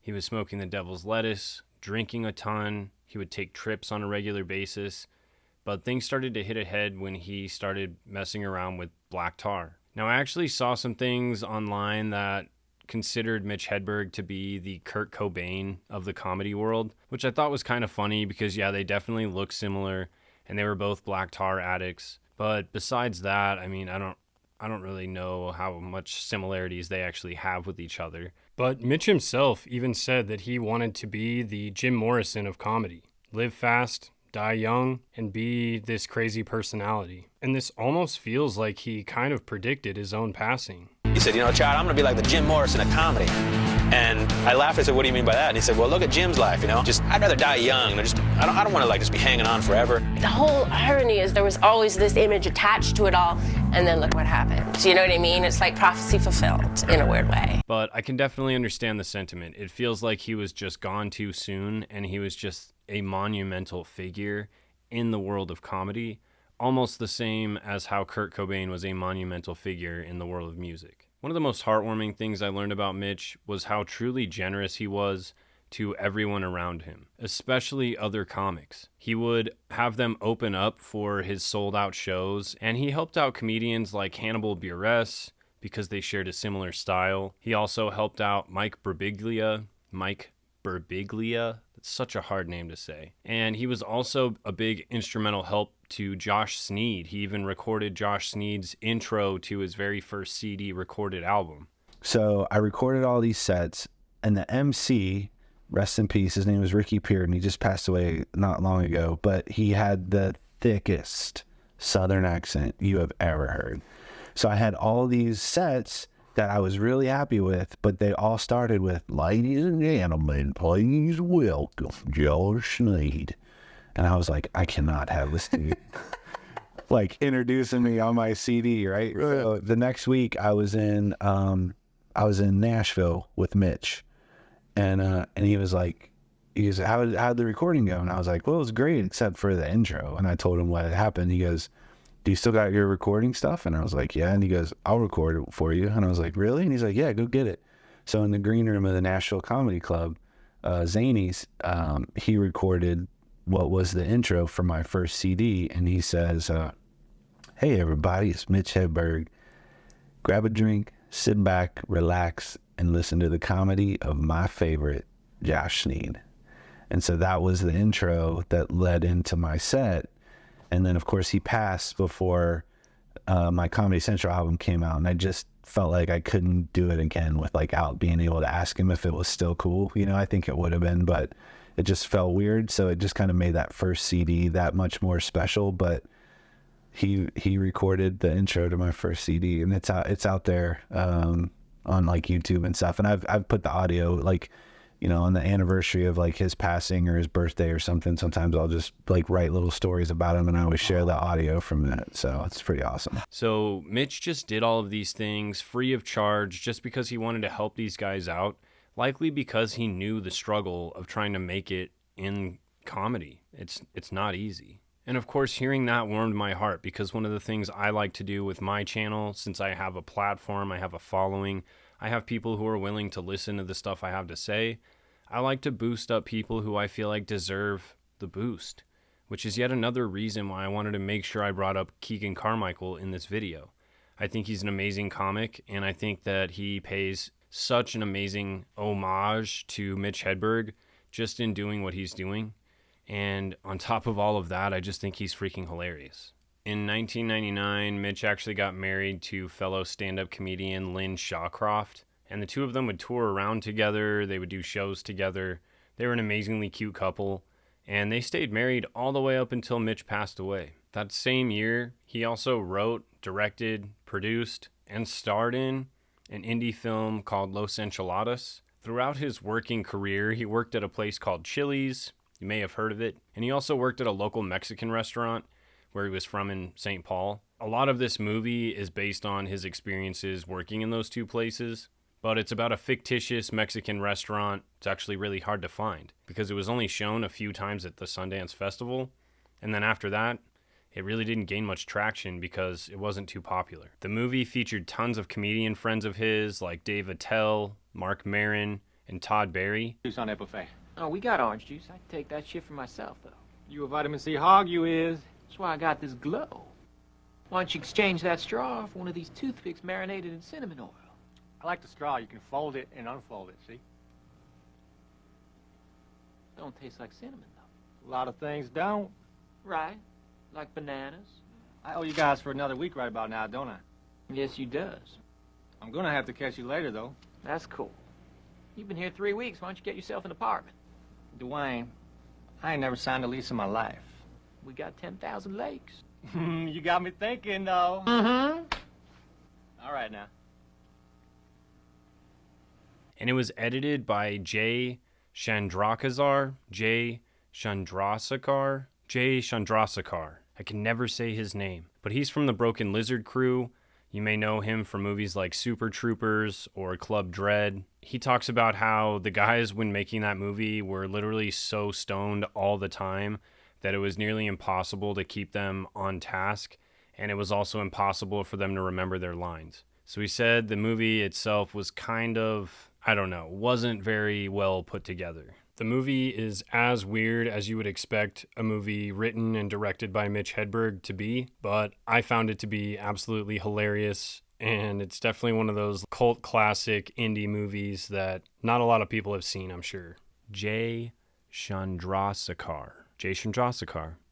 K: He was smoking the devil's lettuce, drinking a ton, he would take trips on a regular basis, but things started to hit a head when he started messing around with black tar. Now, I actually saw some things online that considered Mitch Hedberg to be the Kurt Cobain of the comedy world, which I thought was kind of funny because, yeah, they definitely look similar, and they were both black tar addicts. But besides that, I mean, I don't really know how much similarities they actually have with each other. But Mitch himself even said that he wanted to be the Jim Morrison of comedy. Live fast, die young, and be this crazy personality. And this almost feels like he kind of predicted his own passing.
C: He said, you know, Chad, I'm going to be like the Jim Morrison of comedy. And I laughed. I said, what do you mean by that? And he said, well, look at Jim's life, you know. I'd rather die young. I don't want to like just be hanging on forever.
D: The whole irony is there was always this image attached to it all, and then look what happened. Do you know what I mean? It's like prophecy fulfilled in a weird way.
K: But I can definitely understand the sentiment. It feels like he was just gone too soon, and he was just a monumental figure in the world of comedy, almost the same as how Kurt Cobain was a monumental figure in the world of music. One of the most heartwarming things I learned about Mitch was how truly generous he was to everyone around him, especially other comics. He would have them open up for his sold-out shows, and he helped out comedians like Hannibal Buress because they shared a similar style. He also helped out Mike Birbiglia. That's such a hard name to say. And he was also a big instrumental help to Josh Sneed. He even recorded Josh Sneed's intro to his very first CD recorded album.
E: So I recorded all these sets, and the MC, rest in peace, his name was Ricky Pearden. He just passed away not long ago, but he had the thickest Southern accent you have ever heard. So I had all these sets that I was really happy with, but they all started with, ladies and gentlemen, please welcome Josh Sneed. And I was like, I cannot have this dude like introducing me on my CD, right? So the next week I was in Nashville with Mitch, and he was like, how'd the recording go? And I was like, well, it was great except for the intro. And I told him what had happened. He goes, do you still got your recording stuff? And I was like, yeah. And he goes, I'll record it for you. And I was like, really? And he's like, yeah, go get it. So in the green room of the Nashville Comedy Club, Zany's, he recorded what was the intro for my first CD. And he says, hey, everybody, it's Mitch Hedberg. Grab a drink, sit back, relax, and listen to the comedy of my favorite, Josh Sneed. And so that was the intro that led into my set. And then, of course, he passed before my Comedy Central album came out, and I just felt like I couldn't do it again without being able to ask him if it was still cool. You know, I think it would have been, but it just felt weird. So it just kind of made that first CD that much more special. But he recorded the intro to my first CD, and it's out there on like YouTube and stuff. And I've put the audio, like, you know, on the anniversary of like his passing or his birthday or something. Sometimes I'll just like write little stories about him, and I always share the audio from that. So it's pretty awesome.
K: So Mitch just did all of these things free of charge just because he wanted to help these guys out, likely because he knew the struggle of trying to make it in comedy. It's not easy. And of course, hearing that warmed my heart, because one of the things I like to do with my channel, since I have a platform, I have a following, I have people who are willing to listen to the stuff I have to say. I like to boost up people who I feel like deserve the boost, which is yet another reason why I wanted to make sure I brought up KeeganCarmychael in this video. I think he's an amazing comic, and I think that he pays such an amazing homage to Mitch Hedberg just in doing what he's doing. And on top of all of that, I just think he's freaking hilarious. In 1999, Mitch actually got married to fellow stand-up comedian Lynn Shawcroft, and the two of them would tour around together. They would do shows together. They were an amazingly cute couple, and they stayed married all the way up until Mitch passed away. That same year, he also wrote, directed, produced, and starred in an indie film called Los Enchiladas. Throughout his working career, he worked at a place called Chili's. You may have heard of it. And he also worked at a local Mexican restaurant where he was from in St. Paul. A lot of this movie is based on his experiences working in those two places, but it's about a fictitious Mexican restaurant. It's actually really hard to find because it was only shown a few times at the Sundance Festival, and then after that, it really didn't gain much traction because it wasn't too popular. The movie featured tons of comedian friends of his like Dave Attell, Mark Maron, and Todd Barry.
B: Juice on that buffet.
G: Oh, we got orange juice. I'd take that shit for myself, though.
B: You a vitamin C hog, you is.
G: That's why I got this glow. Why don't you exchange that straw for one of these toothpicks marinated in cinnamon oil?
B: I like the straw. You can fold it and unfold it, see?
G: Don't taste like cinnamon, though.
B: A lot of things don't.
G: Right. Like bananas.
B: I owe you guys for another week right about now, don't I?
G: Yes, you does.
B: I'm gonna have to catch you later, though.
G: That's cool. You've been here 3 weeks. Why don't you get yourself an apartment?
B: Dwayne, I ain't never signed a lease in my life.
G: We got 10,000 lakes.
B: You got me thinking, though.
G: Mm-hmm.
B: All right, now.
K: And it was edited by Jay Chandrasekhar. I can never say his name, but he's from the Broken Lizard crew. You may know him from movies like Super Troopers or Club Dread. He talks about how the guys, when making that movie, were literally so stoned all the time that it was nearly impossible to keep them on task, and it was also impossible for them to remember their lines. So he said the movie itself was kind of, wasn't very well put together. The movie is as weird as you would expect a movie written and directed by Mitch Hedberg to be, but I found it to be absolutely hilarious, and it's definitely one of those cult classic indie movies that not a lot of people have seen, I'm sure. Jay Chandrasekhar.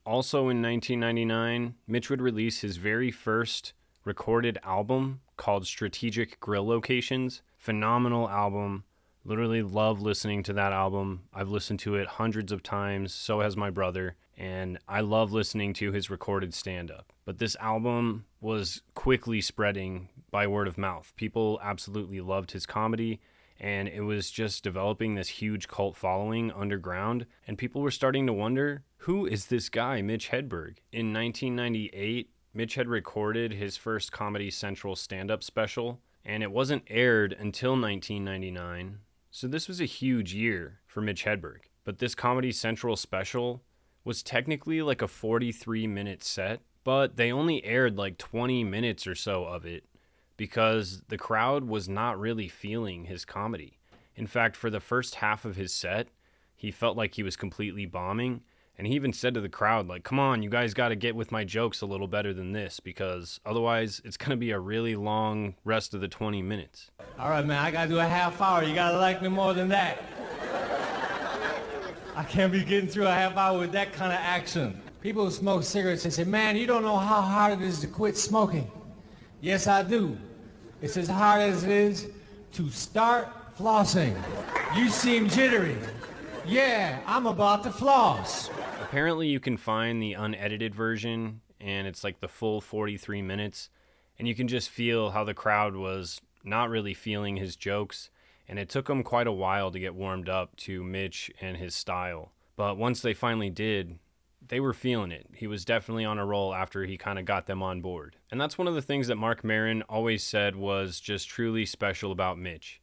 K: Also in 1999, Mitch would release his very first recorded album called Strategic Grill Locations. Phenomenal album. Literally love listening to that album. I've listened to it hundreds of times, so has my brother, and I love listening to his recorded stand-up. But this album was quickly spreading by word of mouth. People absolutely loved his comedy, and it was just developing this huge cult following underground, and people were starting to wonder, who is this guy, Mitch Hedberg? In 1998, Mitch had recorded his first Comedy Central stand-up special, and it wasn't aired until 1999. So this was a huge year for Mitch Hedberg. But this Comedy Central special was technically like a 43-minute set, but they only aired like 20 minutes or so of it because the crowd was not really feeling his comedy. In fact, for the first half of his set, he felt like he was completely bombing, And he even said to the crowd, like, come on, you guys got to get with my jokes a little better than this, because otherwise it's going to be a really long rest of the 20 minutes.
F: All right, man, I gotta do a half hour. You gotta like me more than that. I can't be getting through a half hour with that kind of action. People who smoke cigarettes, they say, man, you don't know how hard it is to quit smoking. Yes, I do. It's as hard as it is to start flossing. You seem jittery. Yeah, I'm about to floss.
K: Apparently you can find the unedited version, and it's like the full 43 minutes, and you can just feel how the crowd was not really feeling his jokes, and it took him quite a while to get warmed up to Mitch and his style. But once they finally did, they were feeling it. He was definitely on a roll after he kind of got them on board. And that's one of the things that Marc Maron always said was just truly special about Mitch.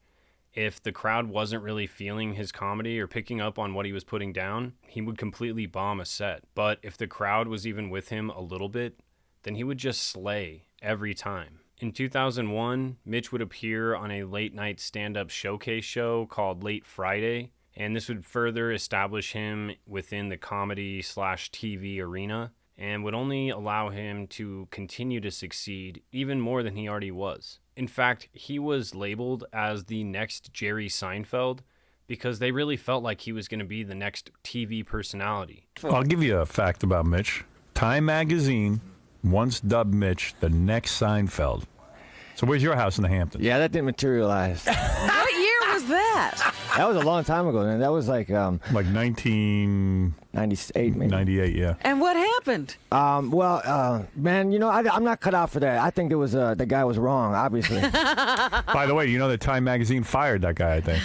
K: If the crowd wasn't really feeling his comedy or picking up on what he was putting down, he would completely bomb a set. But if the crowd was even with him a little bit, then he would just slay every time. In 2001, Mitch would appear on a late-night stand-up showcase show called Late Friday, and this would further establish him within the comedy/TV arena and would only allow him to continue to succeed even more than he already was. In fact, he was labeled as the next Jerry Seinfeld because they really felt like he was going to be the next TV personality.
H: I'll give you a fact about Mitch. Time magazine once dubbed Mitch the next Seinfeld. So where's your house in the Hamptons?
B: Yeah, that didn't materialize.
J: What year was that?
B: That was a long time ago, man. That was like
H: 1998,
B: maybe.
H: 98, yeah.
J: And what happened?
B: Man, you know, I'm not cut out for that. I think there was the guy was wrong, obviously.
H: By the way, you know that Time magazine fired that guy, I think.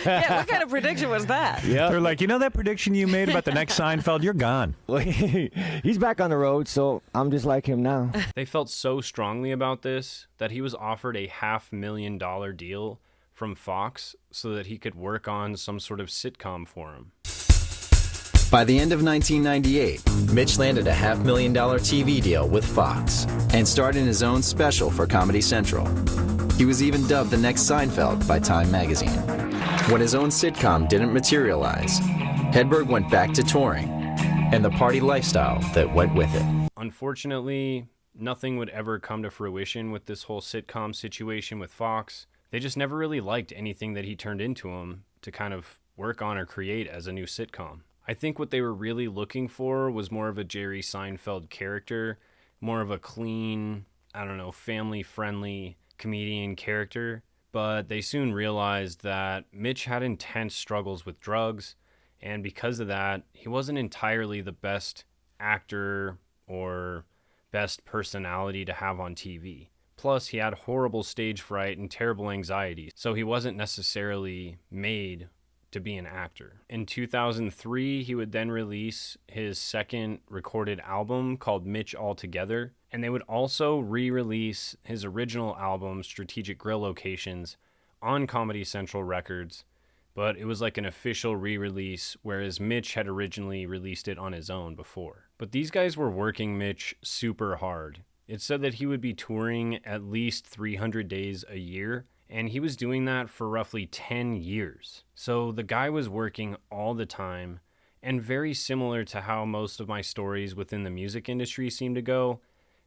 J: Yeah, what kind of prediction was that?
H: Yeah. They're like, you know that prediction you made about the next Seinfeld? You're gone.
B: Well, he's back on the road, so I'm just like him now.
K: They felt so strongly about this that he was offered a $500,000 deal from Fox so that he could work on some sort of sitcom for him.
R: By the end of 1998, Mitch landed a $500,000 TV deal with Fox and starred in his own special for Comedy Central. He was even dubbed the next Seinfeld by Time magazine. When his own sitcom didn't materialize, Hedberg went back to touring and the party lifestyle that went with it.
K: Unfortunately, nothing would ever come to fruition with this whole sitcom situation with Fox. They just never really liked anything that he turned into him to kind of work on or create as a new sitcom. I think what they were really looking for was more of a Jerry Seinfeld character, more of a clean, family-friendly comedian character. But they soon realized that Mitch had intense struggles with drugs, and because of that, he wasn't entirely the best actor or best personality to have on TV. Plus, he had horrible stage fright and terrible anxiety, so he wasn't necessarily made to be an actor. In 2003, he would then release his second recorded album called Mitch All Together, and they would also re-release his original album, Strategic Grill Locations, on Comedy Central Records, but it was like an official re-release, whereas Mitch had originally released it on his own before. But these guys were working Mitch super hard. It said that he would be touring at least 300 days a year, and he was doing that for roughly 10 years. So the guy was working all the time, and very similar to how most of my stories within the music industry seem to go,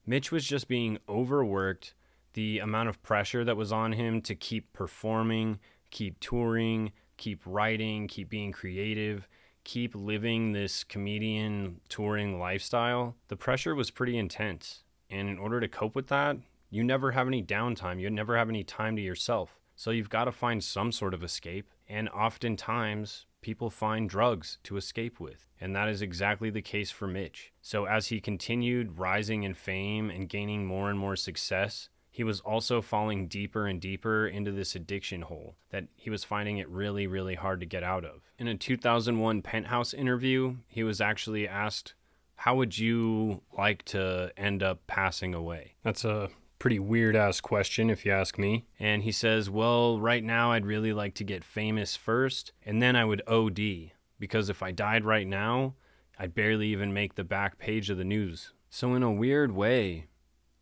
K: Mitch was just being overworked. The amount of pressure that was on him to keep performing, keep touring, keep writing, keep being creative, keep living this comedian touring lifestyle, the pressure was pretty intense. And in order to cope with that, you never have any downtime. You never have any time to yourself. So you've got to find some sort of escape. And oftentimes, people find drugs to escape with. And that is exactly the case for Mitch. So as he continued rising in fame and gaining more and more success, he was also falling deeper and deeper into this addiction hole that he was finding it really, really hard to get out of. In a 2001 Penthouse interview, he was actually asked, how would you like to end up passing away? That's a pretty weird-ass question, if you ask me. And he says, well, right now I'd really like to get famous first, and then I would OD, because if I died right now, I'd barely even make the back page of the news. So in a weird way,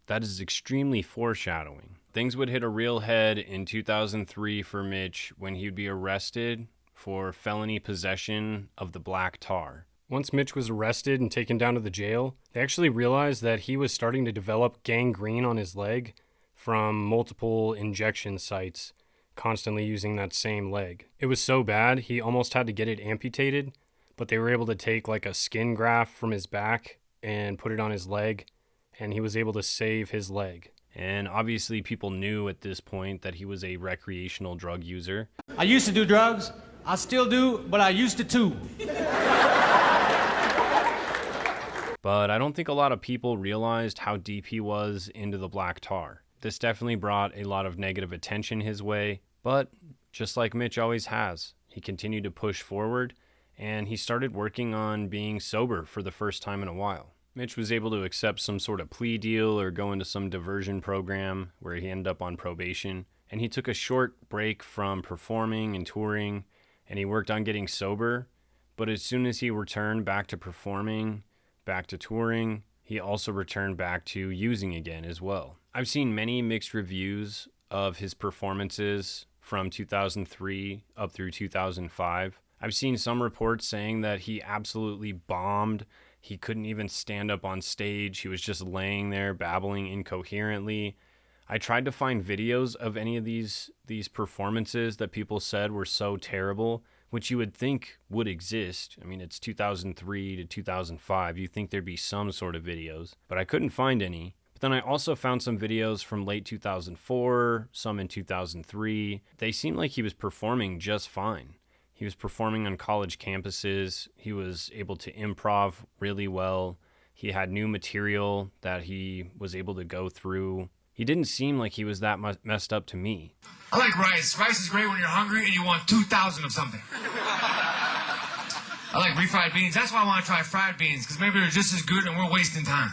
K: that is extremely foreshadowing. Things would hit a real head in 2003 for Mitch when he'd be arrested for felony possession of the black tar, Once Mitch was arrested and taken down to the jail, they actually realized that he was starting to develop gangrene on his leg from multiple injection sites, constantly using that same leg. It was so bad, he almost had to get it amputated, but they were able to take like a skin graft from his back and put it on his leg, and he was able to save his leg. And obviously people knew at this point that he was a recreational drug user.
F: I used to do drugs. I still do, but I used to too.
K: But I don't think a lot of people realized how deep he was into the black tar. This definitely brought a lot of negative attention his way, but just like Mitch always has, he continued to push forward, and he started working on being sober for the first time in a while. Mitch was able to accept some sort of plea deal or go into some diversion program where he ended up on probation, and he took a short break from performing and touring, and he worked on getting sober. But as soon as he returned back to performing, back to touring, he also returned back to using again as well. I've seen many mixed reviews of his performances from 2003 up through 2005. I've seen some reports saying that he absolutely bombed. He couldn't even stand up on stage. He was just laying there babbling incoherently. I tried to find videos of any of these performances that people said were so terrible, which you would think would exist. I mean, it's 2003 to 2005. You'd think there'd be some sort of videos, but I couldn't find any. But then I also found some videos from late 2004, some in 2003. They seemed like he was performing just fine. He was performing on college campuses. He was able to improv really well. He had new material that he was able to go through. He didn't seem like he was that messed up to me.
F: I like rice. Rice is great when you're hungry and you want 2,000 of something. I like refried beans. That's why I want to try fried beans, because maybe they're just as good and we're wasting time.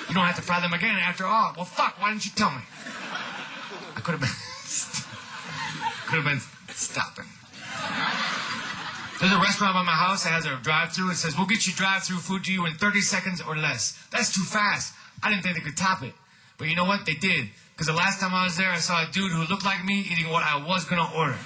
F: You don't have to fry them again after all. Well, fuck, why didn't you tell me? I could have been stopping. There's a restaurant by my house that has a drive-thru. It says, we'll get you drive-thru food to you in 30 seconds or less. That's too fast. I didn't think they could top it. But you know what? They did. Because the last time I was there, I saw a dude who looked like me eating what I was going to order.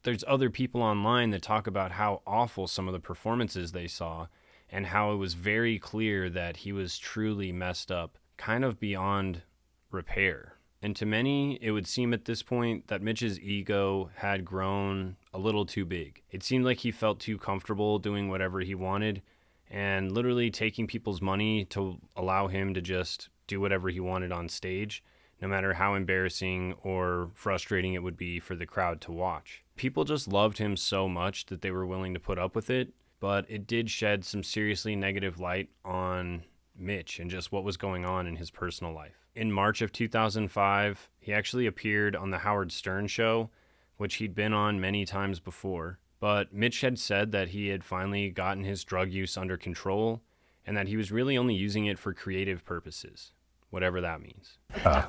K: There's other people online that talk about how awful some of the performances they saw and how it was very clear that he was truly messed up, kind of beyond repair. And to many, it would seem at this point that Mitch's ego had grown a little too big. It seemed like he felt too comfortable doing whatever he wanted and literally taking people's money to allow him to just do whatever he wanted on stage, no matter how embarrassing or frustrating it would be for the crowd to watch. People just loved him so much that they were willing to put up with it, but it did shed some seriously negative light on Mitch and just what was going on in his personal life. In March of 2005, he actually appeared on the Howard Stern show, which he'd been on many times before. But Mitch had said that he had finally gotten his drug use under control and that he was really only using it for creative purposes, whatever that means.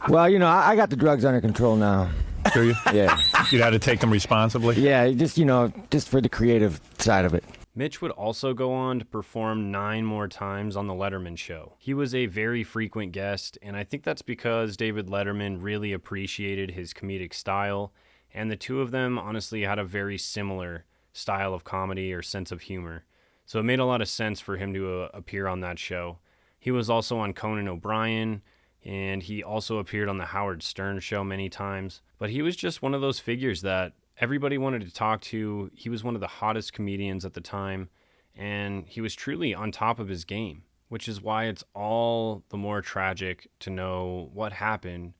B: Well, you know, I got the drugs under control now.
H: Do you?
B: Yeah.
H: You had to take them responsibly?
B: Yeah, just, you know, just for the creative side of it.
K: Mitch would also go on to perform 9 more times on the Letterman show. He was a very frequent guest, and I think that's because David Letterman really appreciated his comedic style, and the two of them honestly had a very similar style of comedy or sense of humor. So it made a lot of sense for him to appear on that show. He was also on Conan O'Brien, and he also appeared on the Howard Stern show many times. But he was just one of those figures that everybody wanted to talk to. He was one of the hottest comedians at the time, and he was truly on top of his game, which is why it's all the more tragic to know what happened,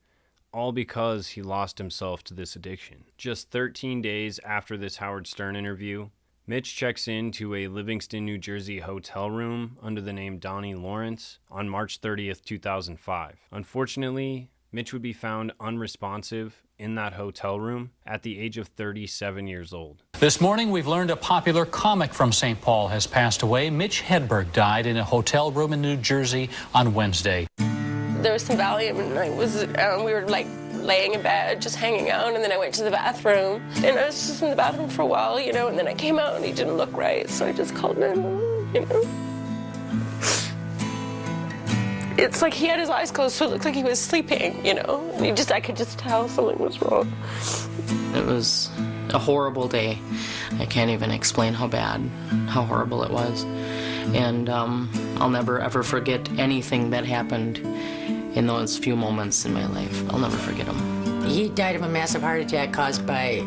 K: all because he lost himself to this addiction. Just 13 days after this Howard Stern interview, Mitch checks into a Livingston, New Jersey hotel room under the name Donnie Lawrence on March 30th, 2005. Unfortunately, Mitch would be found unresponsive in that hotel room at the age of 37 years old.
L: This morning, we've learned a popular comic from St. Paul has passed away. Mitch Hedberg died in a hotel room in New Jersey on Wednesday.
D: There was some Valium, and we were like laying in bed, just hanging out, and then I went to the bathroom, and I was just in the bathroom for a while, you know, and then I came out and he didn't look right, so I just called him, you know. It's like he had his eyes closed, so it looked like he was sleeping, you know. I could just tell something was wrong.
I: It was a horrible day. I can't even explain how bad, how horrible it was. And I'll never ever forget anything that happened in those few moments in my life. I'll never forget them.
T: He died of a massive heart attack caused by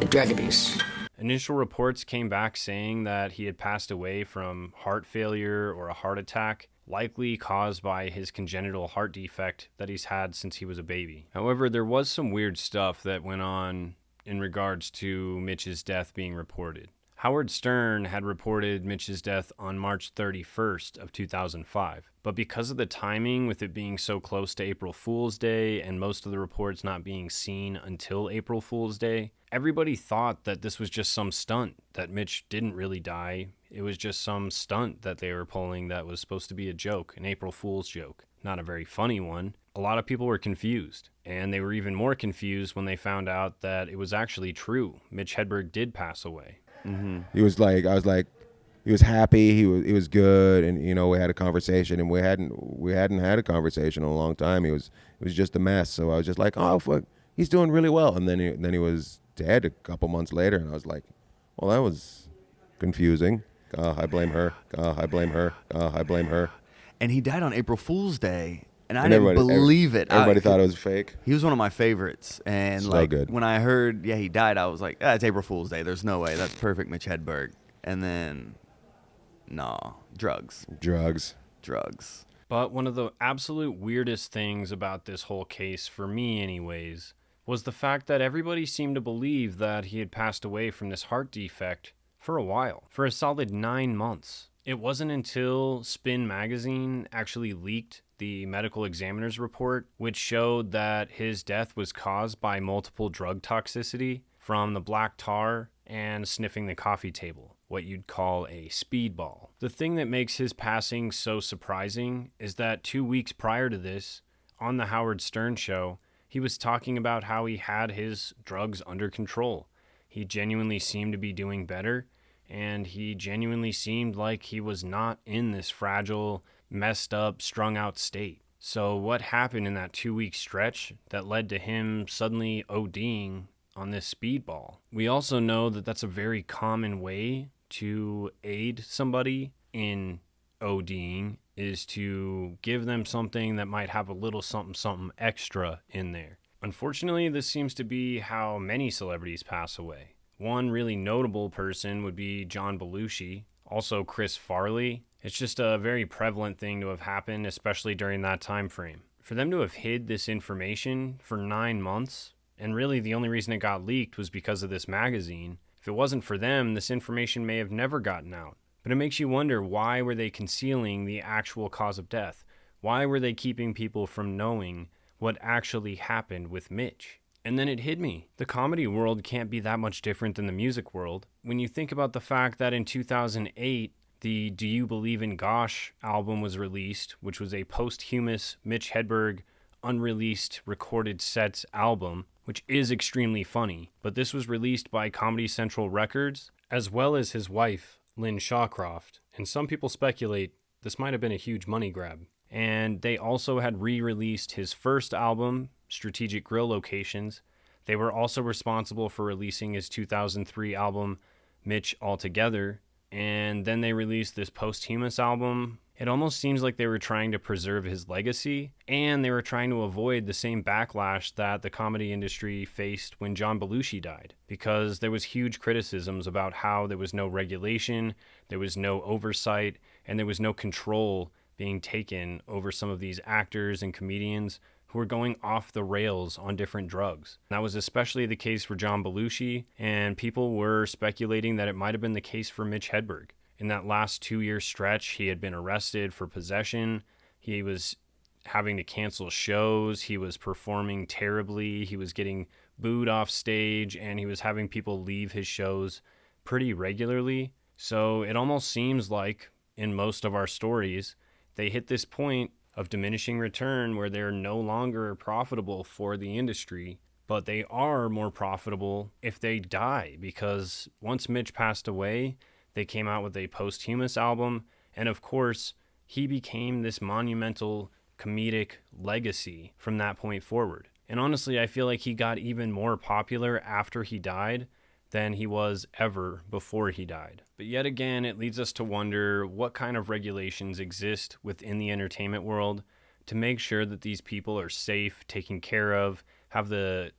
T: drug abuse.
K: Initial reports came back saying that he had passed away from heart failure or a heart attack, likely caused by his congenital heart defect that he's had since he was a baby. However, there was some weird stuff that went on in regards to Mitch's death being reported. Howard Stern had reported Mitch's death on March 31st of 2005, but because of the timing, with it being so close to April Fool's Day and most of the reports not being seen until April Fool's Day, everybody thought that this was just some stunt, that Mitch didn't really die. It was just some stunt that they were pulling that was supposed to be a joke, an April Fool's joke. Not a very funny one. A lot of people were confused, and they were even more confused when they found out that it was actually true. Mitch Hedberg did pass away.
M: He was like, I was like, he was happy, he was good, and you know, we had a conversation, and we hadn't had a conversation in a long time. It was just a mess. So I was just like, oh fuck, he's doing really well. And then he was dead a couple months later, and I was like, well, that was confusing. I blame her. I blame her. I blame her.
N: And he died on April Fool's Day. And I didn't believe it.
M: Everybody thought it was fake.
N: He was one of my favorites. And
M: So
N: like
M: good.
N: when I heard, he died, I was like, it's April Fool's Day. There's no way. That's perfect, Mitch Hedberg. And then, drugs.
K: But one of the absolute weirdest things about this whole case, for me anyways, was the fact that everybody seemed to believe that he had passed away from this heart defect for a while, for a solid 9 months. It wasn't until Spin magazine actually leaked the medical examiner's report, which showed that his death was caused by multiple drug toxicity from the black tar and sniffing the coffee table, what you'd call a speedball. The thing that makes his passing so surprising is that 2 weeks prior to this, on the Howard Stern show, he was talking about how he had his drugs under control. He genuinely seemed to be doing better, and he genuinely seemed like he was not in this fragile, messed up, strung out state. So what happened in that 2-week stretch that led to him suddenly ODing on this speedball? We also know that that's a very common way to aid somebody in ODing, is to give them something that might have a little something extra in there. Unfortunately, this seems to be how many celebrities pass away. One really notable person would be John Belushi, also Chris Farley. It's just a very prevalent thing to have happened, especially during that time frame. For them to have hid this information for 9 months, and really the only reason it got leaked was because of this magazine. If it wasn't for them, this information may have never gotten out. But it makes you wonder, why were they concealing the actual cause of death? Why were they keeping people from knowing what actually happened with Mitch? And then it hit me. The comedy world can't be that much different than the music world. When you think about the fact that in 2008, the Do You Believe in Gosh album was released, which was a posthumous Mitch Hedberg unreleased recorded sets album, which is extremely funny. But this was released by Comedy Central Records, as well as his wife, Lynn Shawcroft. And some people speculate this might have been a huge money grab. And they also had re-released his first album, Strategic Grill Locations. They were also responsible for releasing his 2003 album, Mitch All Together. And then they released this posthumous album. It almost seems like they were trying to preserve his legacy, and they were trying to avoid the same backlash that the comedy industry faced when John Belushi died, because there was huge criticisms about how there was no regulation, there was no oversight, and there was no control being taken over some of these actors and comedians who were going off the rails on different drugs. That was especially the case for John Belushi, and people were speculating that it might have been the case for Mitch Hedberg. In that last 2-year stretch, he had been arrested for possession. He was having to cancel shows. He was performing terribly. He was getting booed off stage, and he was having people leave his shows pretty regularly. So it almost seems like, in most of our stories, they hit this point of diminishing return where they're no longer profitable for the industry, but they are more profitable if they die, because once Mitch passed away, they came out with a posthumous album, and of course, he became this monumental comedic legacy from that point forward. And honestly, I feel like he got even more popular after he died than he was ever before he died. But yet again, it leads us to wonder what kind of regulations exist within the entertainment world to make sure that these people are safe, taken care of, have the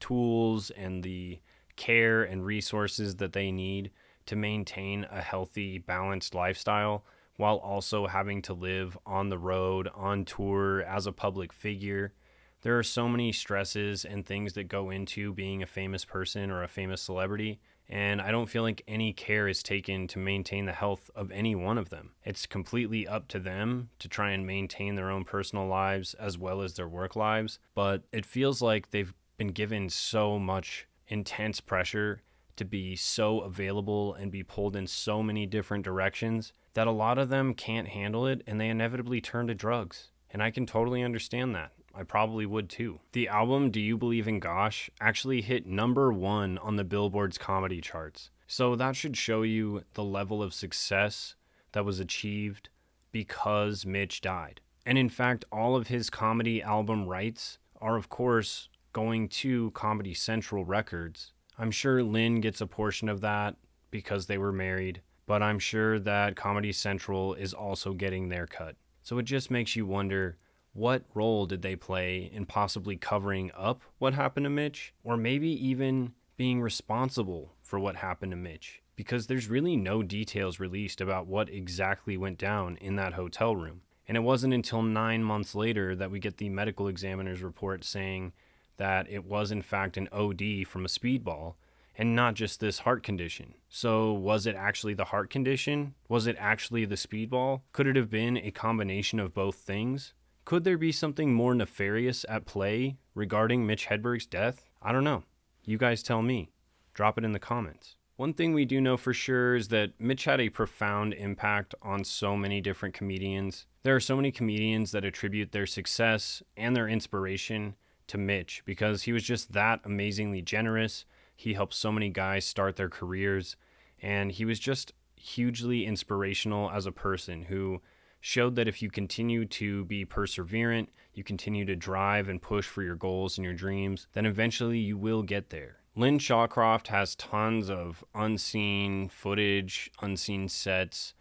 K: tools and the care and resources that they need to maintain a healthy, balanced lifestyle while also having to live on the road, on tour, as a public figure. There are so many stresses and things that go into being a famous person or a famous celebrity, and I don't feel like any care is taken to maintain the health of any one of them. It's completely up to them to try and maintain their own personal lives as well as their work lives, but it feels like they've been given so much intense pressure to be so available and be pulled in so many different directions that a lot of them can't handle it and they inevitably turn to drugs. And I can totally understand that. I probably would too. The album Do You Believe in Gosh actually hit #1 on the Billboard's comedy charts. So that should show you the level of success that was achieved because Mitch died. And in fact, all of his comedy album rights are of course going to Comedy Central Records. I'm sure Lynn gets a portion of that because they were married, but I'm sure that Comedy Central is also getting their cut. So it just makes you wonder, what role did they play in possibly covering up what happened to Mitch, or maybe even being responsible for what happened to Mitch? Because there's really no details released about what exactly went down in that hotel room. And it wasn't until 9 months later that we get the medical examiner's report saying that it was in fact an OD from a speedball and not just this heart condition. So was it actually the heart condition? Was it actually the speedball? Could it have been a combination of both things? Could there be something more nefarious at play regarding Mitch Hedberg's death? I don't know. You guys tell me. Drop it in the comments. One thing we do know for sure is that Mitch had a profound impact on so many different comedians. There are so many comedians that attribute their success and their inspiration to Mitch because he was just that amazingly generous. He helped so many guys start their careers, and he was just hugely inspirational as a person who showed that if you continue to be perseverant, you continue to drive and push for your goals and your dreams, then eventually you will get there. Lynn Shawcroft has tons of unseen footage, unseen sets,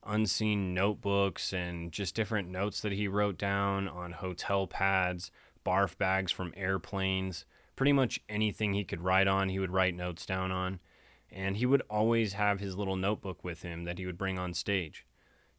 K: unseen notebooks, and just different notes that he wrote down on hotel pads, barf bags from airplanes. Pretty much anything he could write on, he would write notes down on. And he would always have his little notebook with him that he would bring on stage.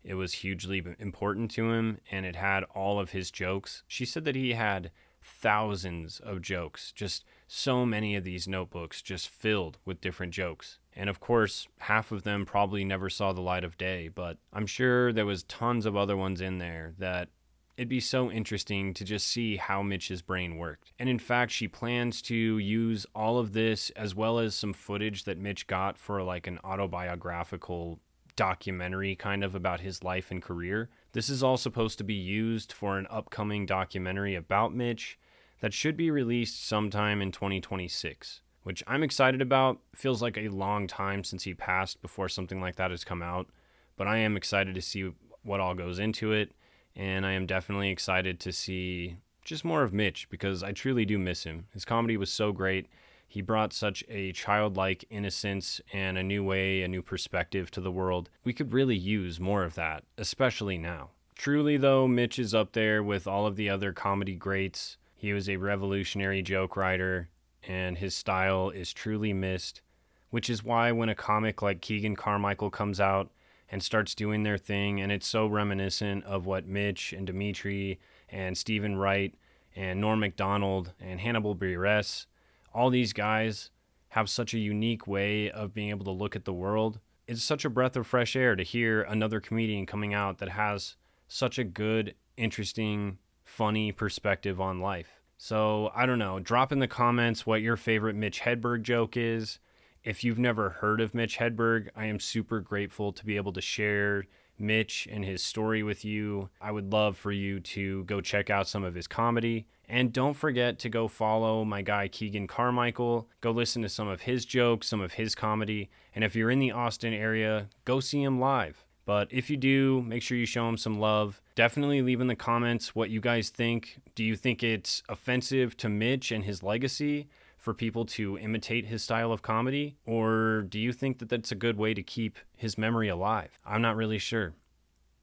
K: It was hugely important to him, and it had all of his jokes. She said that he had thousands of jokes, just so many of these notebooks just filled with different jokes. And of course, half of them probably never saw the light of day, but I'm sure there was tons of other ones in there that it'd be so interesting to just see how Mitch's brain worked. And in fact, she plans to use all of this as well as some footage that Mitch got for like an autobiographical documentary kind of about his life and career. This is all supposed to be used for an upcoming documentary about Mitch that should be released sometime in 2026, which I'm excited about. Feels like a long time since he passed before something like that has come out, but I am excited to see what all goes into it, and I am definitely excited to see just more of Mitch because I truly do miss him. His comedy was so great. He brought such a childlike innocence and a new way, a new perspective to the world. We could really use more of that, especially now. Truly, though, Mitch is up there with all of the other comedy greats. He was a revolutionary joke writer, and his style is truly missed, which is why when a comic like KeeganCarmychael comes out and starts doing their thing, and it's so reminiscent of what Mitch and Dimitri and Stephen Wright and Norm Macdonald and Hannibal Buress, all these guys have such a unique way of being able to look at the world. It's such a breath of fresh air to hear another comedian coming out that has such a good, interesting, funny perspective on life. So, I don't know. Drop in the comments what your favorite Mitch Hedberg joke is. If you've never heard of Mitch Hedberg, I am super grateful to be able to share Mitch and his story with you. I would love for you to go check out some of his comedy. And don't forget to go follow my guy KeeganCarmychael. Go listen to some of his jokes, some of his comedy. And if you're in the Austin area, go see him live. But if you do, make sure you show him some love Definitely leave in the comments what you guys think. Do you think it's offensive to Mitch and his legacy for people to imitate his style of comedy? Or do you think that that's a good way to keep his memory alive? I'm not really sure.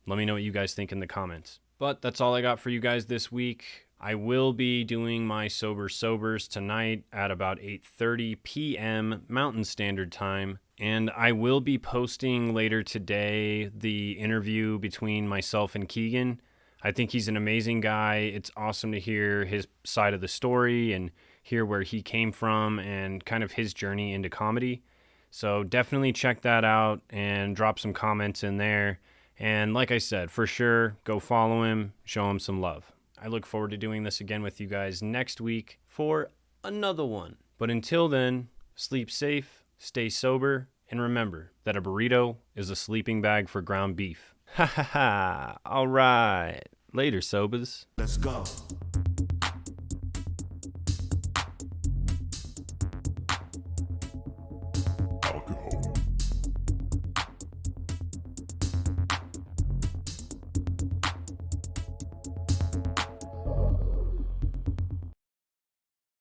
K: Let me know what you guys think in the comments. But that's all I got for you guys this week. I will be doing my Sober Sobers tonight at about 8:30 p.m. Mountain Standard Time. And I will be posting later today the interview between myself and Keegan. I think he's an amazing guy. It's awesome to hear his side of the story and hear where he came from and kind of his journey into comedy. So definitely check that out and drop some comments in there. And like I said, for sure, go follow him, show him some love. I look forward to doing this again with you guys next week for another one. But until then, sleep safe, stay sober, and remember that a burrito is a sleeping bag for ground beef. Ha ha ha. All right. Later, sobers.
O: Let's go.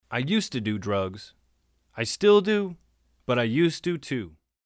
K: I used to do drugs. I still do, but I used to too.